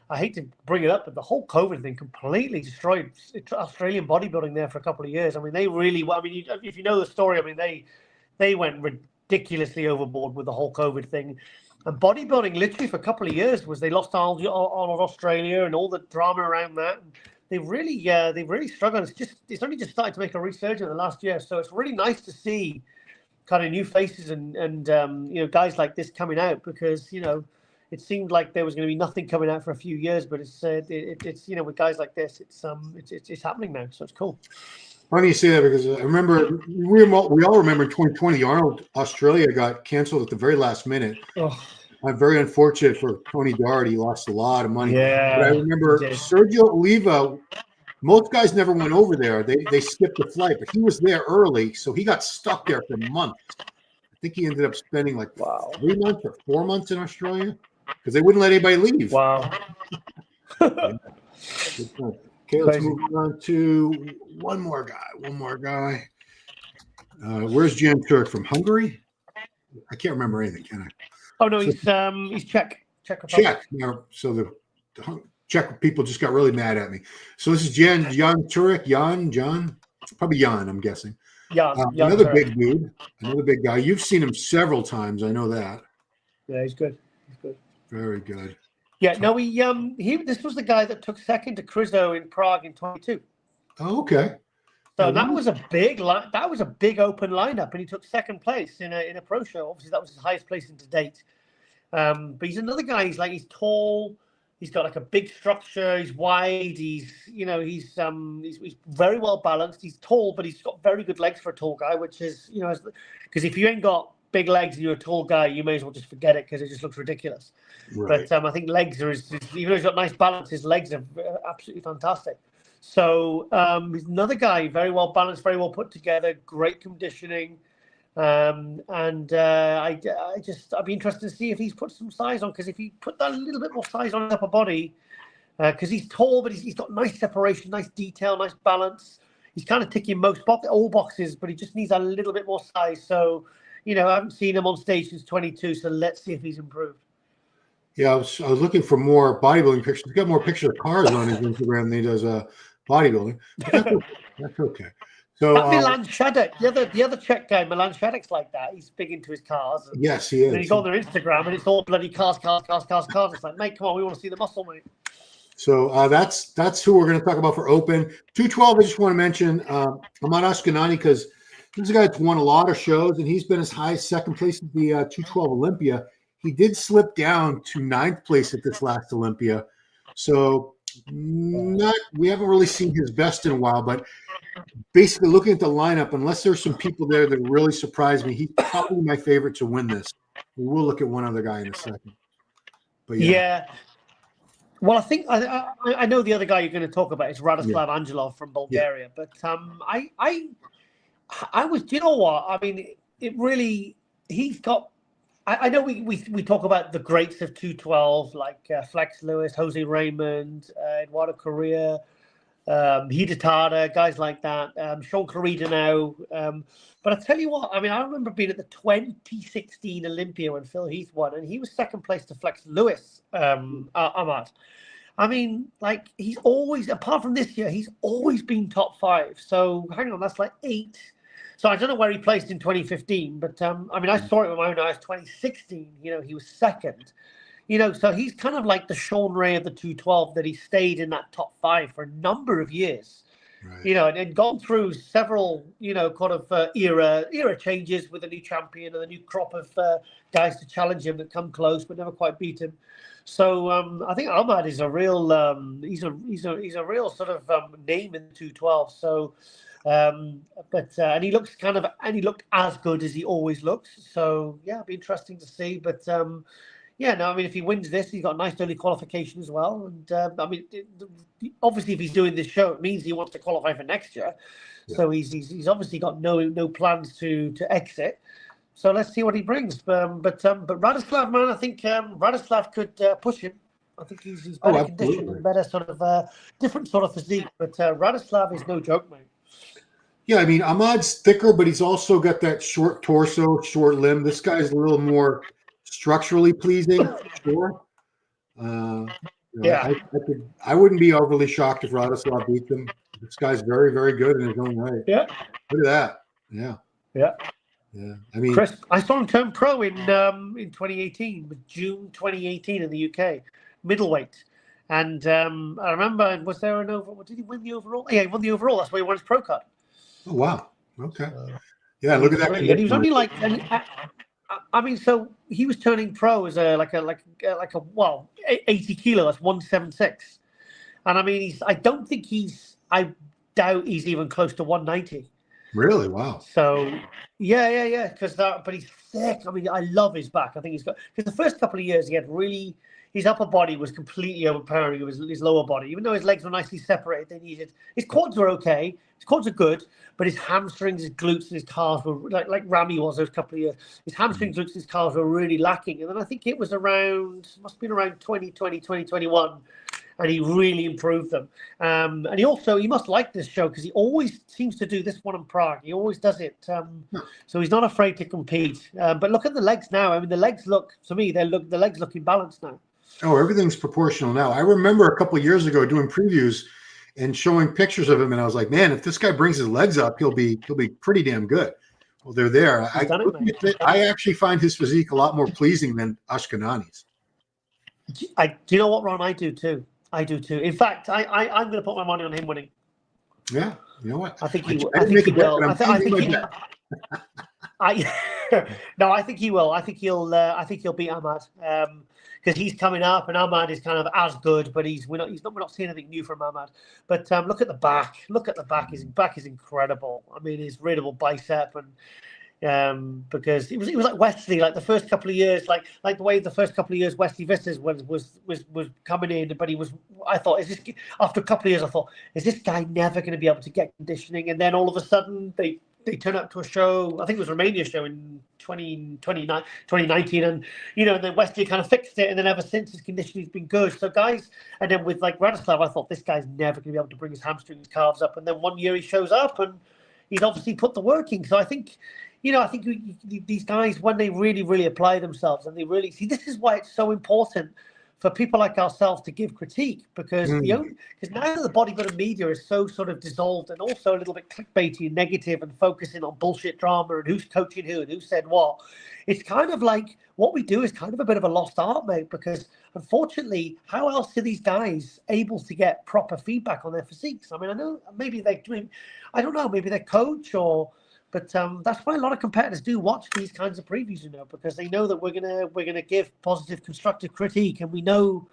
I hate to bring it up, but the whole COVID thing completely destroyed Australian bodybuilding there for a couple of years. I mean, they really. I mean, if you know the story, I mean, they went ridiculously overboard with the whole COVID thing. And bodybuilding, literally for a couple of years, they lost all of Australia and all the drama around that. And they really struggled. It's only just started to make a resurgence in the last year. So it's really nice to see kind of new faces and you know, guys like this coming out, because, you know, it seemed like there was going to be nothing coming out for a few years, but it's you know, with guys like this, it's happening now. So it's cool. Funny you say that, because I remember we all remember in 2020, Arnold Australia got canceled at the very last minute. Oh. I'm very unfortunate for Tony Doherty. He lost a lot of money. Yeah, but I remember Sergio Oliva. Most guys never went over there. They skipped the flight, but he was there early, so he got stuck there for months. I think he ended up spending like 3 months or 4 months in Australia because they wouldn't let anybody leave. Wow. Okay, let's move on to one more guy. Where's Jan Turk from? Hungary? I can't remember anything, can I? Oh no, he's Czech. Czech. No, so the Czech people just got really mad at me. So this is Jan Turek. John, probably Jan, I'm guessing. Another Turk. Big dude, another big guy. You've seen him several times. I know that. Yeah, he's good. Very good. Yeah, no, this was the guy that took second to Kryzo in Prague in 22. Oh, okay. So that was a big open lineup, and he took second place in a pro show. Obviously, that was his highest placing to date. But he's another guy. He's tall. He's got like a big structure. He's wide. He's very well balanced. He's tall, but he's got very good legs for a tall guy, which is, you know, because if you ain't got big legs and you're a tall guy, you may as well just forget it, because it just looks ridiculous. Right. But I think legs are even though he's got nice balance, his legs are absolutely fantastic. So he's another guy, very well balanced, very well put together, great conditioning. I'd be interested to see if he's put some size on, because if he put that a little bit more size on his upper body, because he's tall, but he's got nice separation, nice detail, nice balance. He's kind of ticking all boxes, but he just needs a little bit more size. So, I haven't seen him on stage since 22, so let's see if he's improved. Yeah, I was looking for more bodybuilding pictures. He's got more pictures of cars on his Instagram than he does bodybuilding. But that's okay. So Milan Shadek, the other Czech guy, Milan Shadek's like that. He's big into his cars. Yes, he is. And he's on their Instagram, and it's all bloody cars. It's like, mate, come on, we want to see the muscle, mate. So that's who we're going to talk about for Open 212. I just want to mention Ahmad Ashkanani, because he's a guy that's won a lot of shows, and he's been as high as second place at the 212 Olympia. He did slip down to 9th place at this last Olympia, so we haven't really seen his best in a while. But basically, looking at the lineup, unless there's some people there that really surprised me, he's probably my favorite to win this. We'll look at one other guy in a second. But yeah. Well, I think I know the other guy you're going to talk about is Radoslav Angelov from Bulgaria, but I was, you know what? I mean, it really, he's got. I know we talk about the greats of 212 like Flex Lewis, Jose Raymond, Eduardo Correa, Hidetada, guys like that, Sean Corrida now. But I tell you what, I mean, I remember being at the 2016 Olympia when Phil Heath won, and he was second place to Flex Lewis, Ahmad. I mean, like, he's always, apart from this year, he's always been top 5. So hang on, that's like 8. So I don't know where he placed in 2015, but I mean, I saw it with my own eyes. 2016, he was second. So he's kind of like the Sean Ray of the 212, that he stayed in that top 5 for a number of years. Right. And gone through several, kind of era changes with a new champion and a new crop of guys to challenge him that come close but never quite beat him. So I think Ahmad is a real, he's a real sort of name in the 212. So. And he looks and he looked as good as he always looks. So yeah, it'll be interesting to see. But I mean, if he wins this, he's got a nice early qualification as well. And I mean, obviously, if he's doing this show, it means he wants to qualify for next year. Yeah. So he's obviously got no plans to exit. So let's see what he brings. But Radoslav, man, I think Radoslav could push him. I think he's better conditioned and better sort of different sort of physique. But Radoslav is no joke, mate. Yeah, I mean, Ahmad's thicker, but he's also got that short torso, short limb. This guy's a little more structurally pleasing, for sure. I wouldn't be overly shocked if Radoslav beats him. This guy's very, very good in his own right. Yeah. Look at that. Yeah. Yeah. Yeah. I mean, Chris, I saw him turn pro in 2018, June 2018 in the UK, middleweight. And I remember, was there an overall? Did he win the overall? Yeah, he won the overall. That's why he won his pro card. Oh, wow. Okay. Yeah, look at that. And he was only like, I mean, so he was turning pro as a 80 kilo. That's 176. And I mean, I doubt he's even close to 190. Really? Wow. So yeah. But he's thick. I mean, I love his back. I think he's got, because the first couple of years he had really, his upper body was completely overpowering of his lower body. Even though his legs were nicely separated, his quads were okay. His quads are good, but his hamstrings, his glutes, and his calves were like Rami was those couple of years. His hamstrings, glutes, and his calves were really lacking. And then I think it was must have been around 2020, 2021, and he really improved them. And he must like this show because he always seems to do this one in Prague. He always does it. So he's not afraid to compete. But look at the legs now. I mean, the legs look, to me, the legs look imbalanced now. Oh, everything's proportional now. I remember a couple of years ago doing previews and showing pictures of him, and I was like, man, if this guy brings his legs up, he'll be pretty damn good. Well, they're there. I actually find his physique a lot more pleasing than Ashkanani's. Do you know what, Ron? I do too. In fact, I'm going to put my money on him winning. Yeah, you know what? I think he will. I think he will. No, I think he will. I think he'll beat Ahmad because he's coming up, and Ahmad is kind of as good, but we're not seeing anything new from Ahmad. But look at the back. His back is incredible. I mean, his readable bicep, and because it was like Wesley, like the first couple of years, like the way the first couple of years Wesley Vistas was coming in, but I thought, after a couple of years, I thought, is this guy never going to be able to get conditioning? And then all of a sudden they turn up to a show, I think it was Romania show in 2019, and then Wesley kind of fixed it, and then ever since his conditioning's been good. So guys, and then with like Radoslav, I thought this guy's never going to be able to bring his hamstrings, calves up, and then one year he shows up and he's obviously put the work in. So I think I think these guys, when they really, really apply themselves and they really see, this is why it's so important for people like ourselves to give critique, because now that the bodybuilding media is so sort of dissolved and also a little bit clickbaity and negative and focusing on bullshit drama and who's coaching who and who said what, it's kind of like what we do is kind of a bit of a lost art, mate, because unfortunately, how else are these guys able to get proper feedback on their physiques? I mean, I know maybe they're doing, I don't know, maybe their coach but that's why a lot of competitors do watch these kinds of previews, because they know that we're gonna give positive, constructive critique, and we know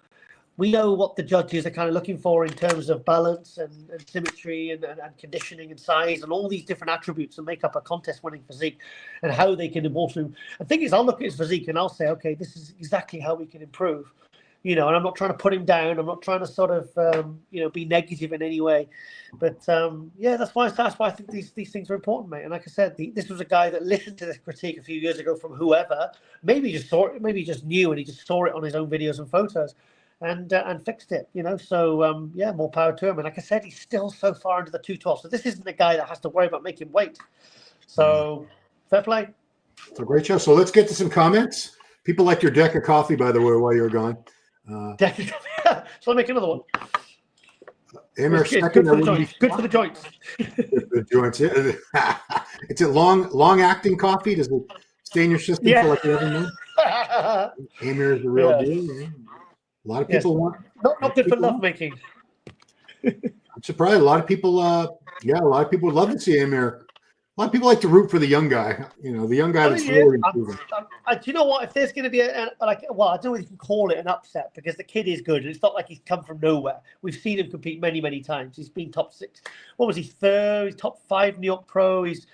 what the judges are kind of looking for in terms of balance and symmetry and conditioning and size and all these different attributes that make up a contest-winning physique, and how they can evolve. The thing is, I'll look at his physique and I'll say, okay, this is exactly how we can improve. And I'm not trying to put him down. I'm not trying to sort of, be negative in any way. But that's why I think these things are important, mate. And like I said, this was a guy that listened to this critique a few years ago from whoever, maybe just saw it, maybe just knew, and he just saw it on his own videos and photos, and fixed it. So more power to him. And like I said, he's still so far into the 212. So this isn't a guy that has to worry about making weight. So fair play. It's a great show. So let's get to some comments. People like your deck of coffee, by the way, while you're gone. So I'll make another one. Emir, good for the joints. Good for the joints. Good for the joints. It's a long acting coffee. Does it stay in your system for like 11 months? Emir is the real deal. A lot of people want. Not good for lovemaking. I'm surprised. A lot of people. A lot of people would love to see Emir. A lot of people like to root for the young guy. The young guy that's really improving. Do you know what? If there's going to be I don't know if you can call it an upset, because the kid is good, and it's not like he's come from nowhere. We've seen him compete many, many times. He's been top 6. What was he? Third. He's top 5 New York Pro. He's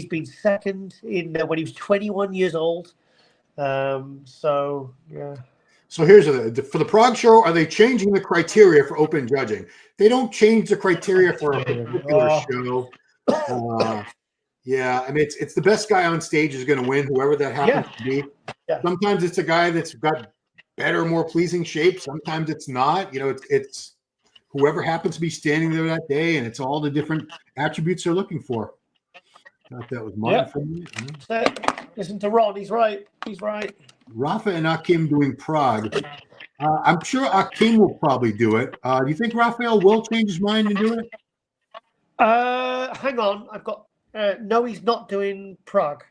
been second in when he was 21 years old. So here's for the Prague show. Are they changing the criteria for open judging? They don't change the criteria for a particular show. I mean, it's the best guy on stage is going to win, whoever that happens to be. Yeah. Sometimes it's a guy that's got better, more pleasing shape. Sometimes it's not. It's whoever happens to be standing there that day, and it's all the different attributes they're looking for. Thought that was Martin for me. Listen to Ron. He's right. He's right. Rafa and Akim doing Prague. I'm sure Akim will probably do it. Do you think Rafael will change his mind and do it? Hang on. I've got. No, he's not doing Prague,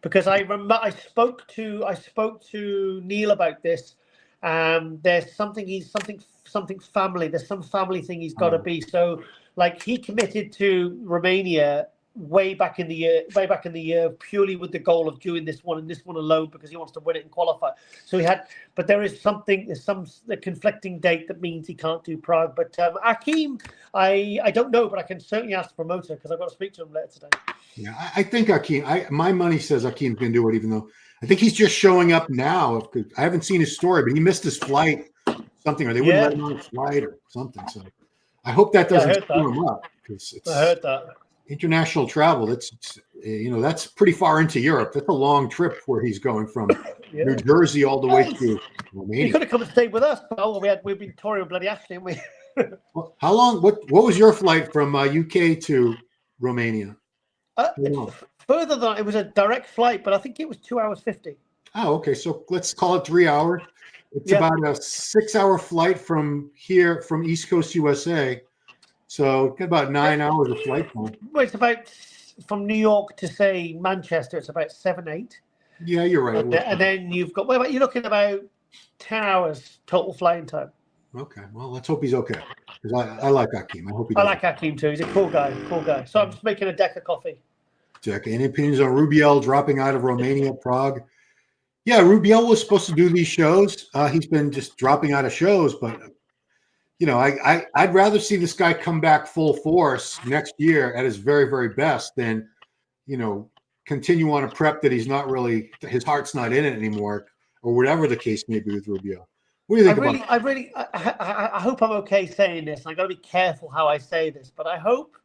because I remember I spoke to Neil about this. There's something family. There's some family thing he's got to be. So like he committed to Romania way back in the year, purely with the goal of doing this one and this one alone, because he wants to win it and qualify. So but there's some conflicting date that means he can't do Prague. But Akim, I don't know, but I can certainly ask the promoter, because I've got to speak to him later today. Yeah, I think Akim. My money says Akim can do it, even though I think he's just showing up now. I haven't seen his story, but he missed his flight, or they wouldn't let him on his flight or something. So I hope that doesn't screw him up, because I heard that. International travel, that's pretty far into Europe. That's a long trip where he's going from New Jersey all the way to Romania. He could have come and stayed with us. We've been touring with bloody Ashley, haven't we? Well, how long? What was your flight from UK to Romania? Further than it was a direct flight, but I think it was 2 hours 50. Oh, okay. So let's call it 3 hours. It's about a 6-hour flight from here, from East Coast USA. So get about 9 hours of flight time. Well, it's about from New York to say Manchester. It's about 7-8. Yeah, you're right. And then you're looking at about 10 hours total flying time. Okay, well, let's hope he's okay, because I like Akim. I like Akim too. He's a cool guy. So I'm just making a deck of coffee. Jack, any opinions on Rubiel dropping out of Romania, Prague? Yeah, Rubiel was supposed to do these shows. He's been just dropping out of shows, but I'd rather see this guy come back full force next year at his very, very best than, continue on a prep that he's not really, his heart's not in it anymore, or whatever the case may be with Rubiel. What do you think I hope I'm okay saying this. I got to be careful how I say this, but I hope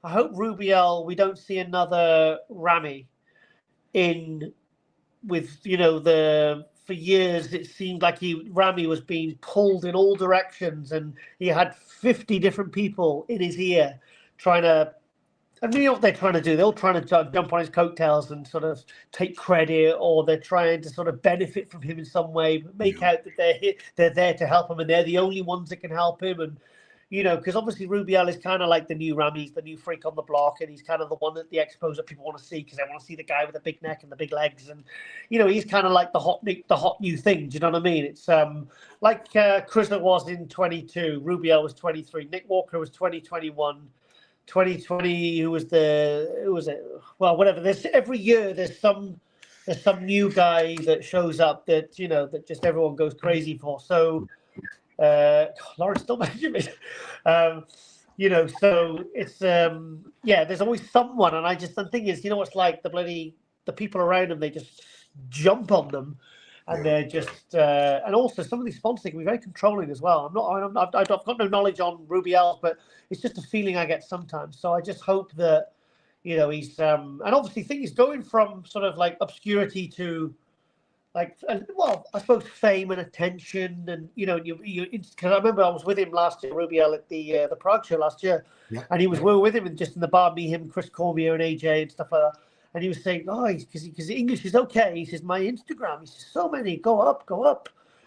Rubiel, we don't see another Ramy in with, for years, it seemed like Ramy was being pulled in all directions, and he had 50 different people in his ear trying to And you know what they're trying to do? They're all trying to jump on his coattails and sort of take credit, or they're trying to sort of benefit from him in some way, make out that they're there to help him and they're the only ones that can help him. And, you know, because obviously Rubiel is kind of like the new Ramy, he's the new freak on the block, and he's kind of the one at the expos that people want to see because they want to see the guy with the big neck and the big legs. And, you know, he's kind of like the hot new thing. Do you know what I mean? It's like Krystian was in 22, Rubiel was 23, Nick Walker was 2021. 2020, who was it? Well, whatever. There's every year there's some new guy that shows up that, you know, that just everyone goes crazy for. So Lawrence still mentioned me. You know, so it's there's always someone, and the thing is, you know, what's like the people around them, they just jump on them. And they're just, and also some of these sponsors can be very controlling as well. I've got no knowledge on Rubiel, but it's just a feeling I get sometimes. So I just hope that, you know, he's, and obviously he's going from sort of like obscurity to like, well, I suppose fame and attention, and you know, because I remember I was with him last year, Rubiel, at the Prague show last year, and we were with him just in the bar, me, him, Chris Cormier, and AJ and stuff like that. And he was saying, because English is okay. He says, my Instagram, he says, so many, go up.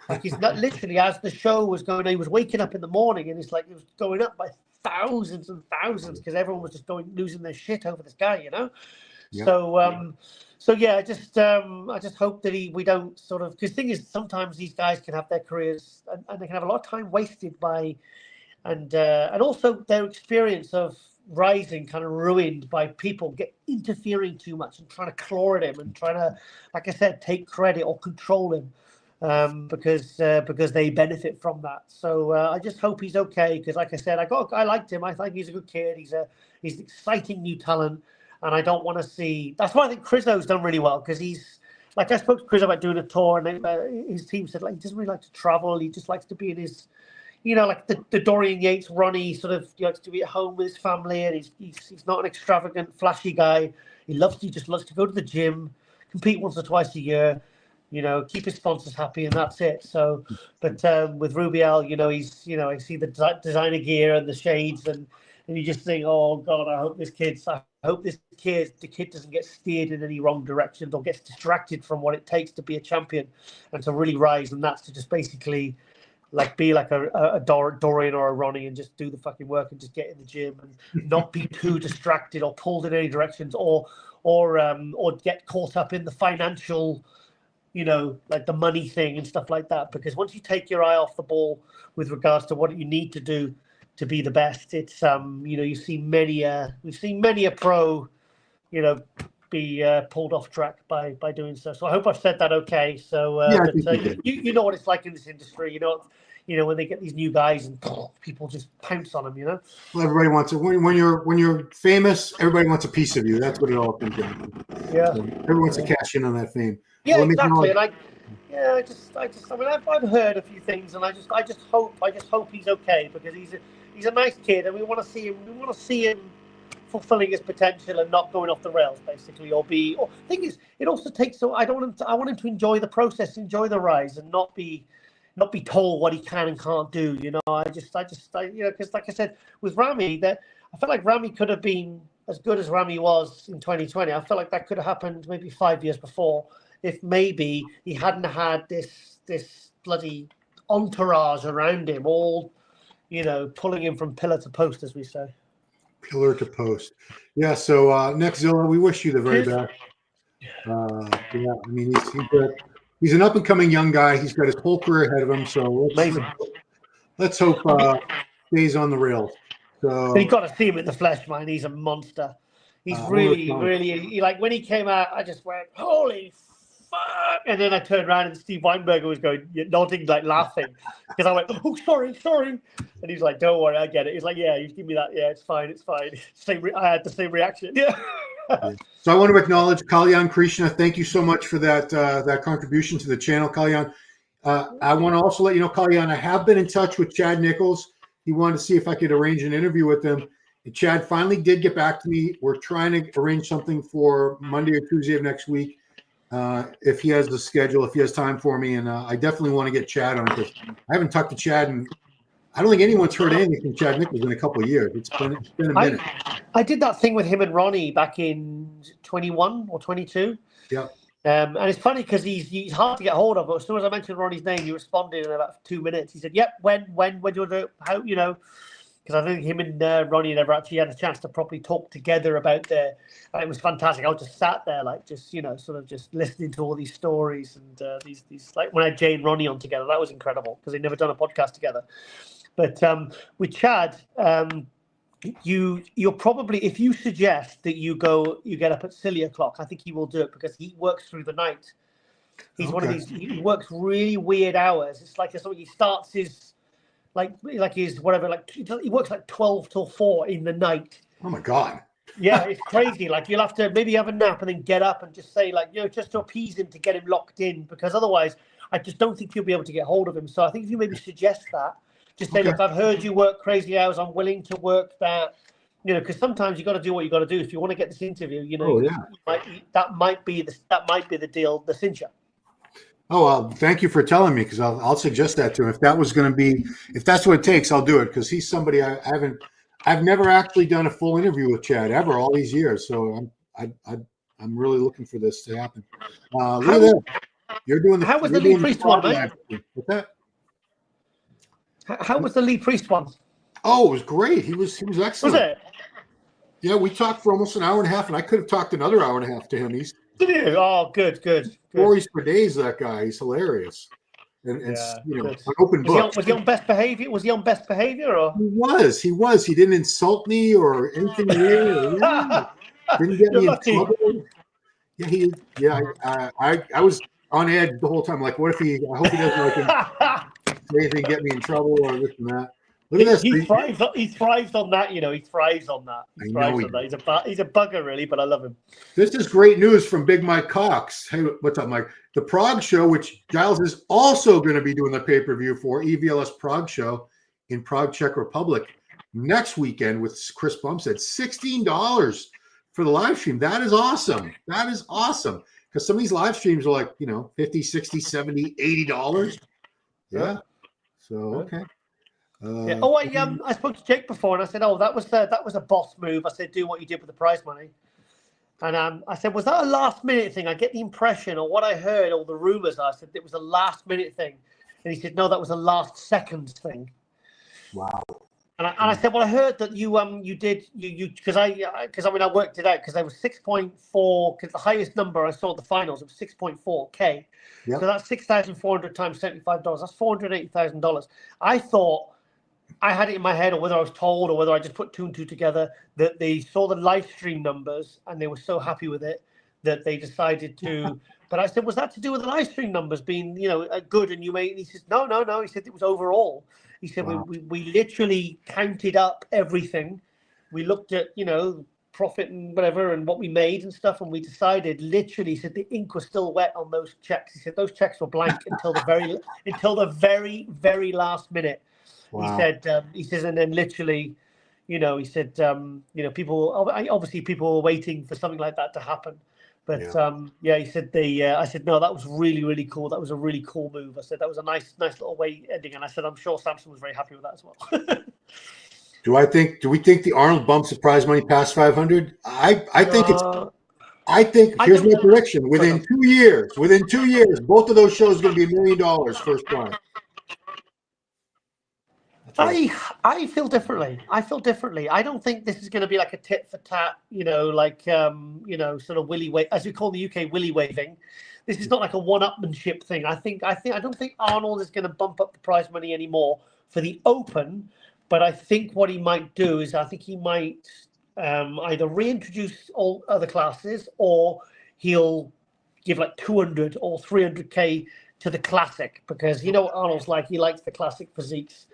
Like he's not literally, as the show was going, he was waking up in the morning and it's like, it was going up by thousands and thousands because everyone was just losing their shit over this guy, you know? Yep. So I just hope that we don't sort of, because the thing is, sometimes these guys can have their careers and they can have a lot of time wasted by, and also their experience of rising kind of ruined by people interfering too much and trying to claw at him and trying to, like I said, take credit or control him because they benefit from that. So I just hope he's okay, because like I said, I liked him. I think he's a good kid. He's an exciting new talent, and I don't want to see. That's why I think Krystian's done really well, because he's like, I spoke to Krystian about doing a tour, and his team said like he doesn't really like to travel. He just likes to be in his, you know, like the Dorian Yates, Ronnie sort of, he likes to be at home with his family, and he's not an extravagant, flashy guy. He just loves to go to the gym, compete once or twice a year, you know, keep his sponsors happy, and that's it. So, but with Rubiel, you know, he's, you know, I see the designer gear and the shades, and you just think, oh God, I hope the kid doesn't get steered in any wrong directions or gets distracted from what it takes to be a champion and to really rise, and that's to just basically like be like a Dorian or a Ronnie and just do the fucking work and just get in the gym and not be too distracted or pulled in any directions or get caught up in the financial, you know, like the money thing and stuff like that. Because once you take your eye off the ball with regards to what you need to do to be the best, it's you know, we've seen many a pro, you know, be pulled off track by doing so. So I hope I've said that okay. So you know what it's like in this industry. You know when they get these new guys and people just pounce on them. You know. Well, everybody wants it when you're famous. Everybody wants a piece of you. That's what it all comes down to. Yeah. So everyone wants to cash in on that fame. Yeah, well, exactly. And I mean, I've heard a few things, and I just hope he's okay, because he's a nice kid, and we want to see him fulfilling his potential and not going off the rails, basically, or thing is, it also takes. So I want him to enjoy the process, enjoy the rise, and not be told what he can and can't do. You know, I you know, because like I said with Ramy, that I felt like Ramy could have been as good as Ramy was in 2020. I felt like that could have happened maybe 5 years before, if maybe he hadn't had this bloody entourage around him, all, you know, pulling him from pillar to post, as we say. Pillar to post. Yeah, so next Zilla, we wish you the very best. Yeah, I mean, he's an up-and-coming young guy. He's got his whole career ahead of him, so let's hope stays on the rails. So you've got to see him in the flesh, man. He's a monster. He's really, like, when he came out, I just went, holy fuck. And then I turned around and Steve Weinberger was nodding, like laughing, because I went, oh, sorry. And he's like, don't worry, I get it. He's like, yeah, you give me that. Yeah, it's fine. I had the same reaction. Yeah. So I want to acknowledge Kalyan Krishna. Thank you so much for that contribution to the channel, Kalyan. I want to also let you know, Kalyan, I have been in touch with Chad Nichols. He wanted to see if I could arrange an interview with him. And Chad finally did get back to me. We're trying to arrange something for Monday or Tuesday of next week. If he has the schedule, if he has time for me. And I definitely want to get Chad on, because I haven't talked to Chad in I don't think anyone's heard anything from Chad Nichols in a couple of years. It's been a minute. I did that thing with him and Ronnie back in 21 or 22. Yeah. And it's funny because he's hard to get hold of. But as soon as I mentioned Ronnie's name, he responded in about 2 minutes. He said, "Yep, when do you want to do it? How, you know?" Because I think him and Ronnie never actually had a chance to properly talk together about their. It was fantastic. I was just sat there, like, just, you know, sort of just listening to all these stories and these like when I had Jay and Ronnie on together, that was incredible because they'd never done a podcast together. But with Chad, you're probably, if you suggest that you get up at silly o'clock, I think he will do it because he works through the night. He's one of these. He works really weird hours. It's like he starts his like his whatever, like he works like 12 till 4 in the night. Oh my God. Yeah, it's crazy. Like you'll have to maybe have a nap and then get up and just say, like, you know, just to appease him, to get him locked in, because otherwise I just don't think you'll be able to get hold of him. So I think if you maybe suggest that, just say, look, I've heard you work crazy hours. I'm willing to work that, you know, because sometimes you got to do what you got to do if you want to get this interview. You know, that might be the deal, the cincher. Oh, well, thank you for telling me, because I'll suggest that to him. If that was going to be, if that's what it takes, I'll do it, because he's somebody I've never actually done a full interview with Chad ever all these years. So I'm really looking for this to happen. Look at that. You're doing the. How was the Lee Priest one, mate? What's that? How was the Lee Priest one? Oh, it was great. He was excellent. Was it? Yeah, we talked for almost an hour and a half, and I could have talked another hour and a half to him. Did you? Oh, good. Stories for days, that guy. He's hilarious. And you know, an open book. Was he on best behavior? Was he on best behavior? Or He was. He didn't insult me or anything weird. Didn't get me in trouble. Yeah, I was on edge the whole time. Like, what if I hope he doesn't say anything, get me in trouble or this and that. Look at this. He thrives on that, you know. He thrives on that. He thrives on that. He's a bugger, really, but I love him. This is great news from Big Mike Cox. Hey, what's up, Mike? The Prague show, which Giles is also going to be doing the pay-per-view for, EVLS Prague show in Prague, Czech Republic, next weekend with Chris Bumstead. $16 for the live stream. That is awesome. That is awesome. Because some of these live streams are like, you know, $50, $60, $70, $80. Yeah. So, okay. I spoke to Jake before, and I said, that was a boss move. I said, do what you did with the prize money. And I said, was that a last minute thing? I get the impression, or what I heard, or the rumors. I said it was a last minute thing, and he said, no, that was a last second thing. Wow. And I said, well, I heard that you did because I worked it out, because there was 6.4, because the highest number I saw at the finals, it was 6.4K. Yep. So that's 6,400 times $75. That's $480,000. I thought, I had it in my head, or whether I was told, or whether I just put two and two together, that they saw the live stream numbers and they were so happy with it that they decided to. But I said, was that to do with the live stream numbers being, you know, good? And he says, no. He said it was overall. He said, wow. we literally counted up everything. We looked at, you know, profit and whatever and what we made and stuff, and we decided, literally, he said the ink was still wet on those checks. He said those checks were blank until the very, very last minute. Wow. He says, and then literally, you know, he said, you know, people were waiting for something like that to happen. But he said I said, no, that was really, really cool. That was a really cool move. I said, that was a nice little way ending. And I said, I'm sure Samson was very happy with that as well. Do we think the Arnold bumps the prize money past 500? I think here's my prediction. Within 2 years, both of those shows are going to be $1 million first prize. I feel differently. I don't think this is going to be like a tit for tat, you know, like you know, sort of willy wave, as we call in the UK, willy waving. This is not like a one-upmanship thing. I don't think Arnold is going to bump up the prize money anymore for the Open, but I think what he might do is he might either reintroduce all other classes, or he'll give like 200 or 300K to the classic, because you know what Arnold's like. He likes the classic physiques.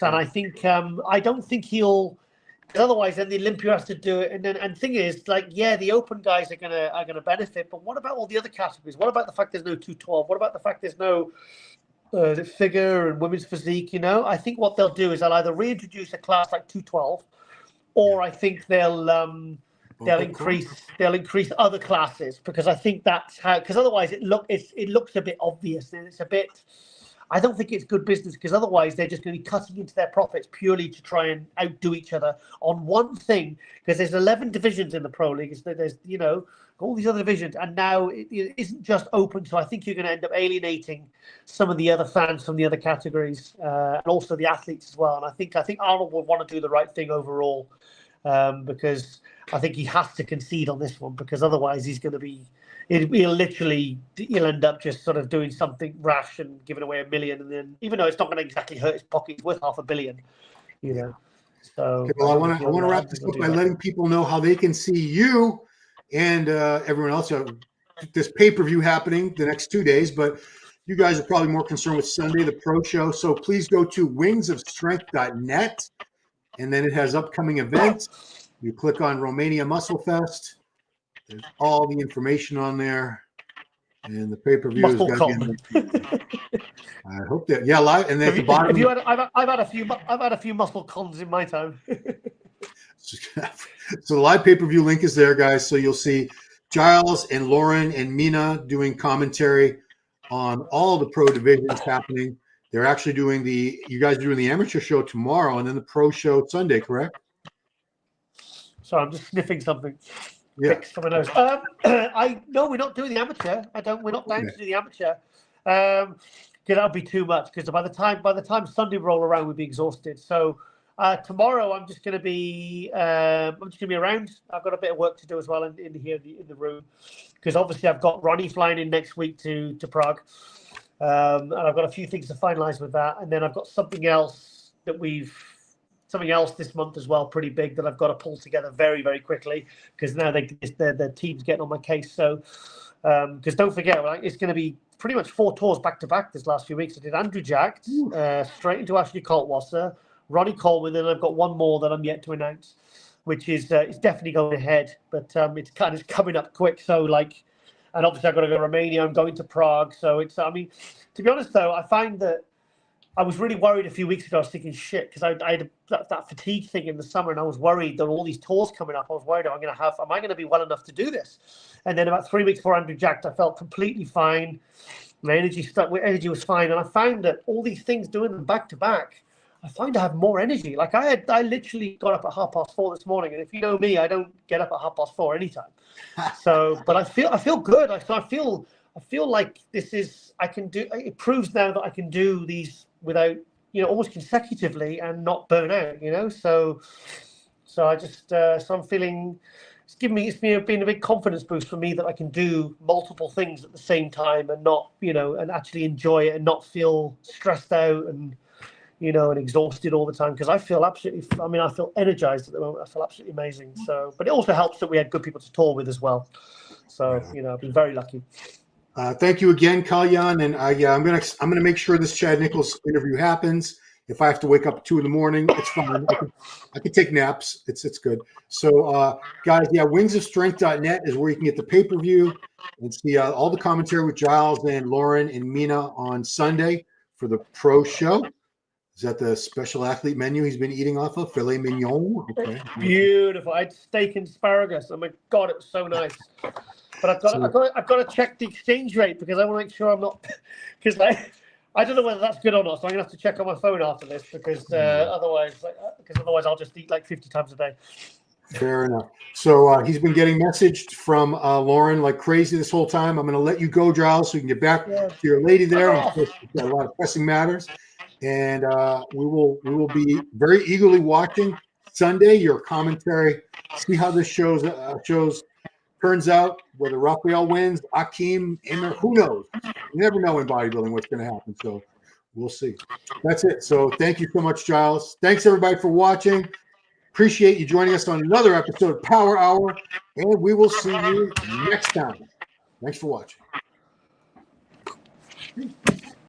And I think I don't think he'll, because otherwise then the Olympia has to do it. And the thing is, like, yeah, the Open guys are gonna benefit, but what about all the other categories? What about the fact there's no 212? What about the fact there's no the figure and women's physique? You know, I think what they'll do is they'll either reintroduce a class like 212, or I think they'll increase other classes, because I think that's how. Because otherwise it looks a bit obvious, and it's a bit. I don't think it's good business, because otherwise they're just going to be cutting into their profits purely to try and outdo each other on one thing, because there's 11 divisions in the Pro League. There's, you know, all these other divisions, and now it isn't just open. So I think you're going to end up alienating some of the other fans from the other categories, and also the athletes as well. And I think Arnold will want to do the right thing overall, because I think he has to concede on this one, because otherwise he's going to be, he'll end up just sort of doing something rash and giving away $1 million, and then, even though it's not going to exactly hurt his pocket, it's worth $500 million, you know. So okay, well, I want to wrap this up by letting people know how they can see you and everyone else. This pay-per-view happening the next 2 days, but you guys are probably more concerned with Sunday, the pro show. So please go to wingsofstrength.net, and then it has upcoming events. You click on Romania Muscle Fest. There's all the information on there, and the pay-per-view is going to be. I hope that, yeah, live. And then at the bottom, I've had a few muscle cons in my time. So the live pay-per-view link is there, guys. So you'll see Giles and Lauren and Mina doing commentary on all the pro divisions happening. They're actually doing you guys are doing the amateur show tomorrow, and then the pro show Sunday, correct? Sorry, I'm just sniffing something. Yeah. Someone knows. No, we're not doing the amateur. We're not planning to do the amateur. Because that'll be too much. Because by the time Sunday roll around, we'll be exhausted. So tomorrow, I'm just going to be around. I've got a bit of work to do as well in the room, because obviously I've got Ronnie flying in next week to Prague, and I've got a few things to finalize with that, and then I've got something else this month as well, pretty big, that I've got to pull together very, very quickly, because now the team's getting on my case. So, because don't forget, it's going to be pretty much 4 tours back to back this last few weeks. I did Andrew Jacked, straight into Ashley Kaltwasser, Ronnie Coleman, and I've got one more that I'm yet to announce, which is it's definitely going ahead, but it's kind of coming up quick. So and obviously I've got to go to Romania. I'm going to Prague. So to be honest though, I find that I was really worried a few weeks ago. I was thinking shit, because I had that fatigue thing in the summer, and I was worried that all these tours coming up, I was worried, am I going to be well enough to do this? And then about 3 weeks before Andrew Jacked, I felt completely fine. My energy was fine, and I found that all these things, doing them back to back, I find I have more energy. Like I literally got up at 4:30 this morning, and if you know me, I don't get up at 4:30 anytime. So, but I feel good. I feel like this is, I can do. It proves now that I can do these without, almost consecutively and not burn out. So I just so I'm feeling. It's been a big confidence boost for me that I can do multiple things at the same time and not, and actually enjoy it and not feel stressed out and exhausted all the time, because I feel energized at the moment. I feel absolutely amazing. So, but it also helps that we had good people to tour with as well. So, I've been very lucky. Thank you again, Kalyan. And I'm gonna make sure this Chad Nichols interview happens. If I have to wake up at 2 a.m, it's fine. I can take naps. It's good. So, guys, wingsofstrength.net is where you can get the pay-per-view and see all the commentary with Giles and Lauren and Mina on Sunday for the pro show. Is that the special athlete menu he's been eating off of? Filet mignon? Okay. Beautiful. I had steak and asparagus. Oh my God, it was so nice. But I've got to check the exchange rate, because I want to make sure I'm not, because I don't know whether that's good or not. So I'm gonna have to check on my phone after this, because otherwise I'll just eat like 50 times a day. Fair enough. So he's been getting messaged from Lauren like crazy this whole time. I'm going to let you go, Giles, so you can get back to your lady there. Of course, you've got a lot of pressing matters. And we will be very eagerly watching Sunday your commentary. See how this shows turns out. Whether Rafael wins, Akim, Emir, who knows? You never know in bodybuilding what's going to happen. So we'll see. That's it. So thank you so much, Giles. Thanks everybody for watching. Appreciate you joining us on another episode of Power Hour, and we will see you next time. Thanks for watching.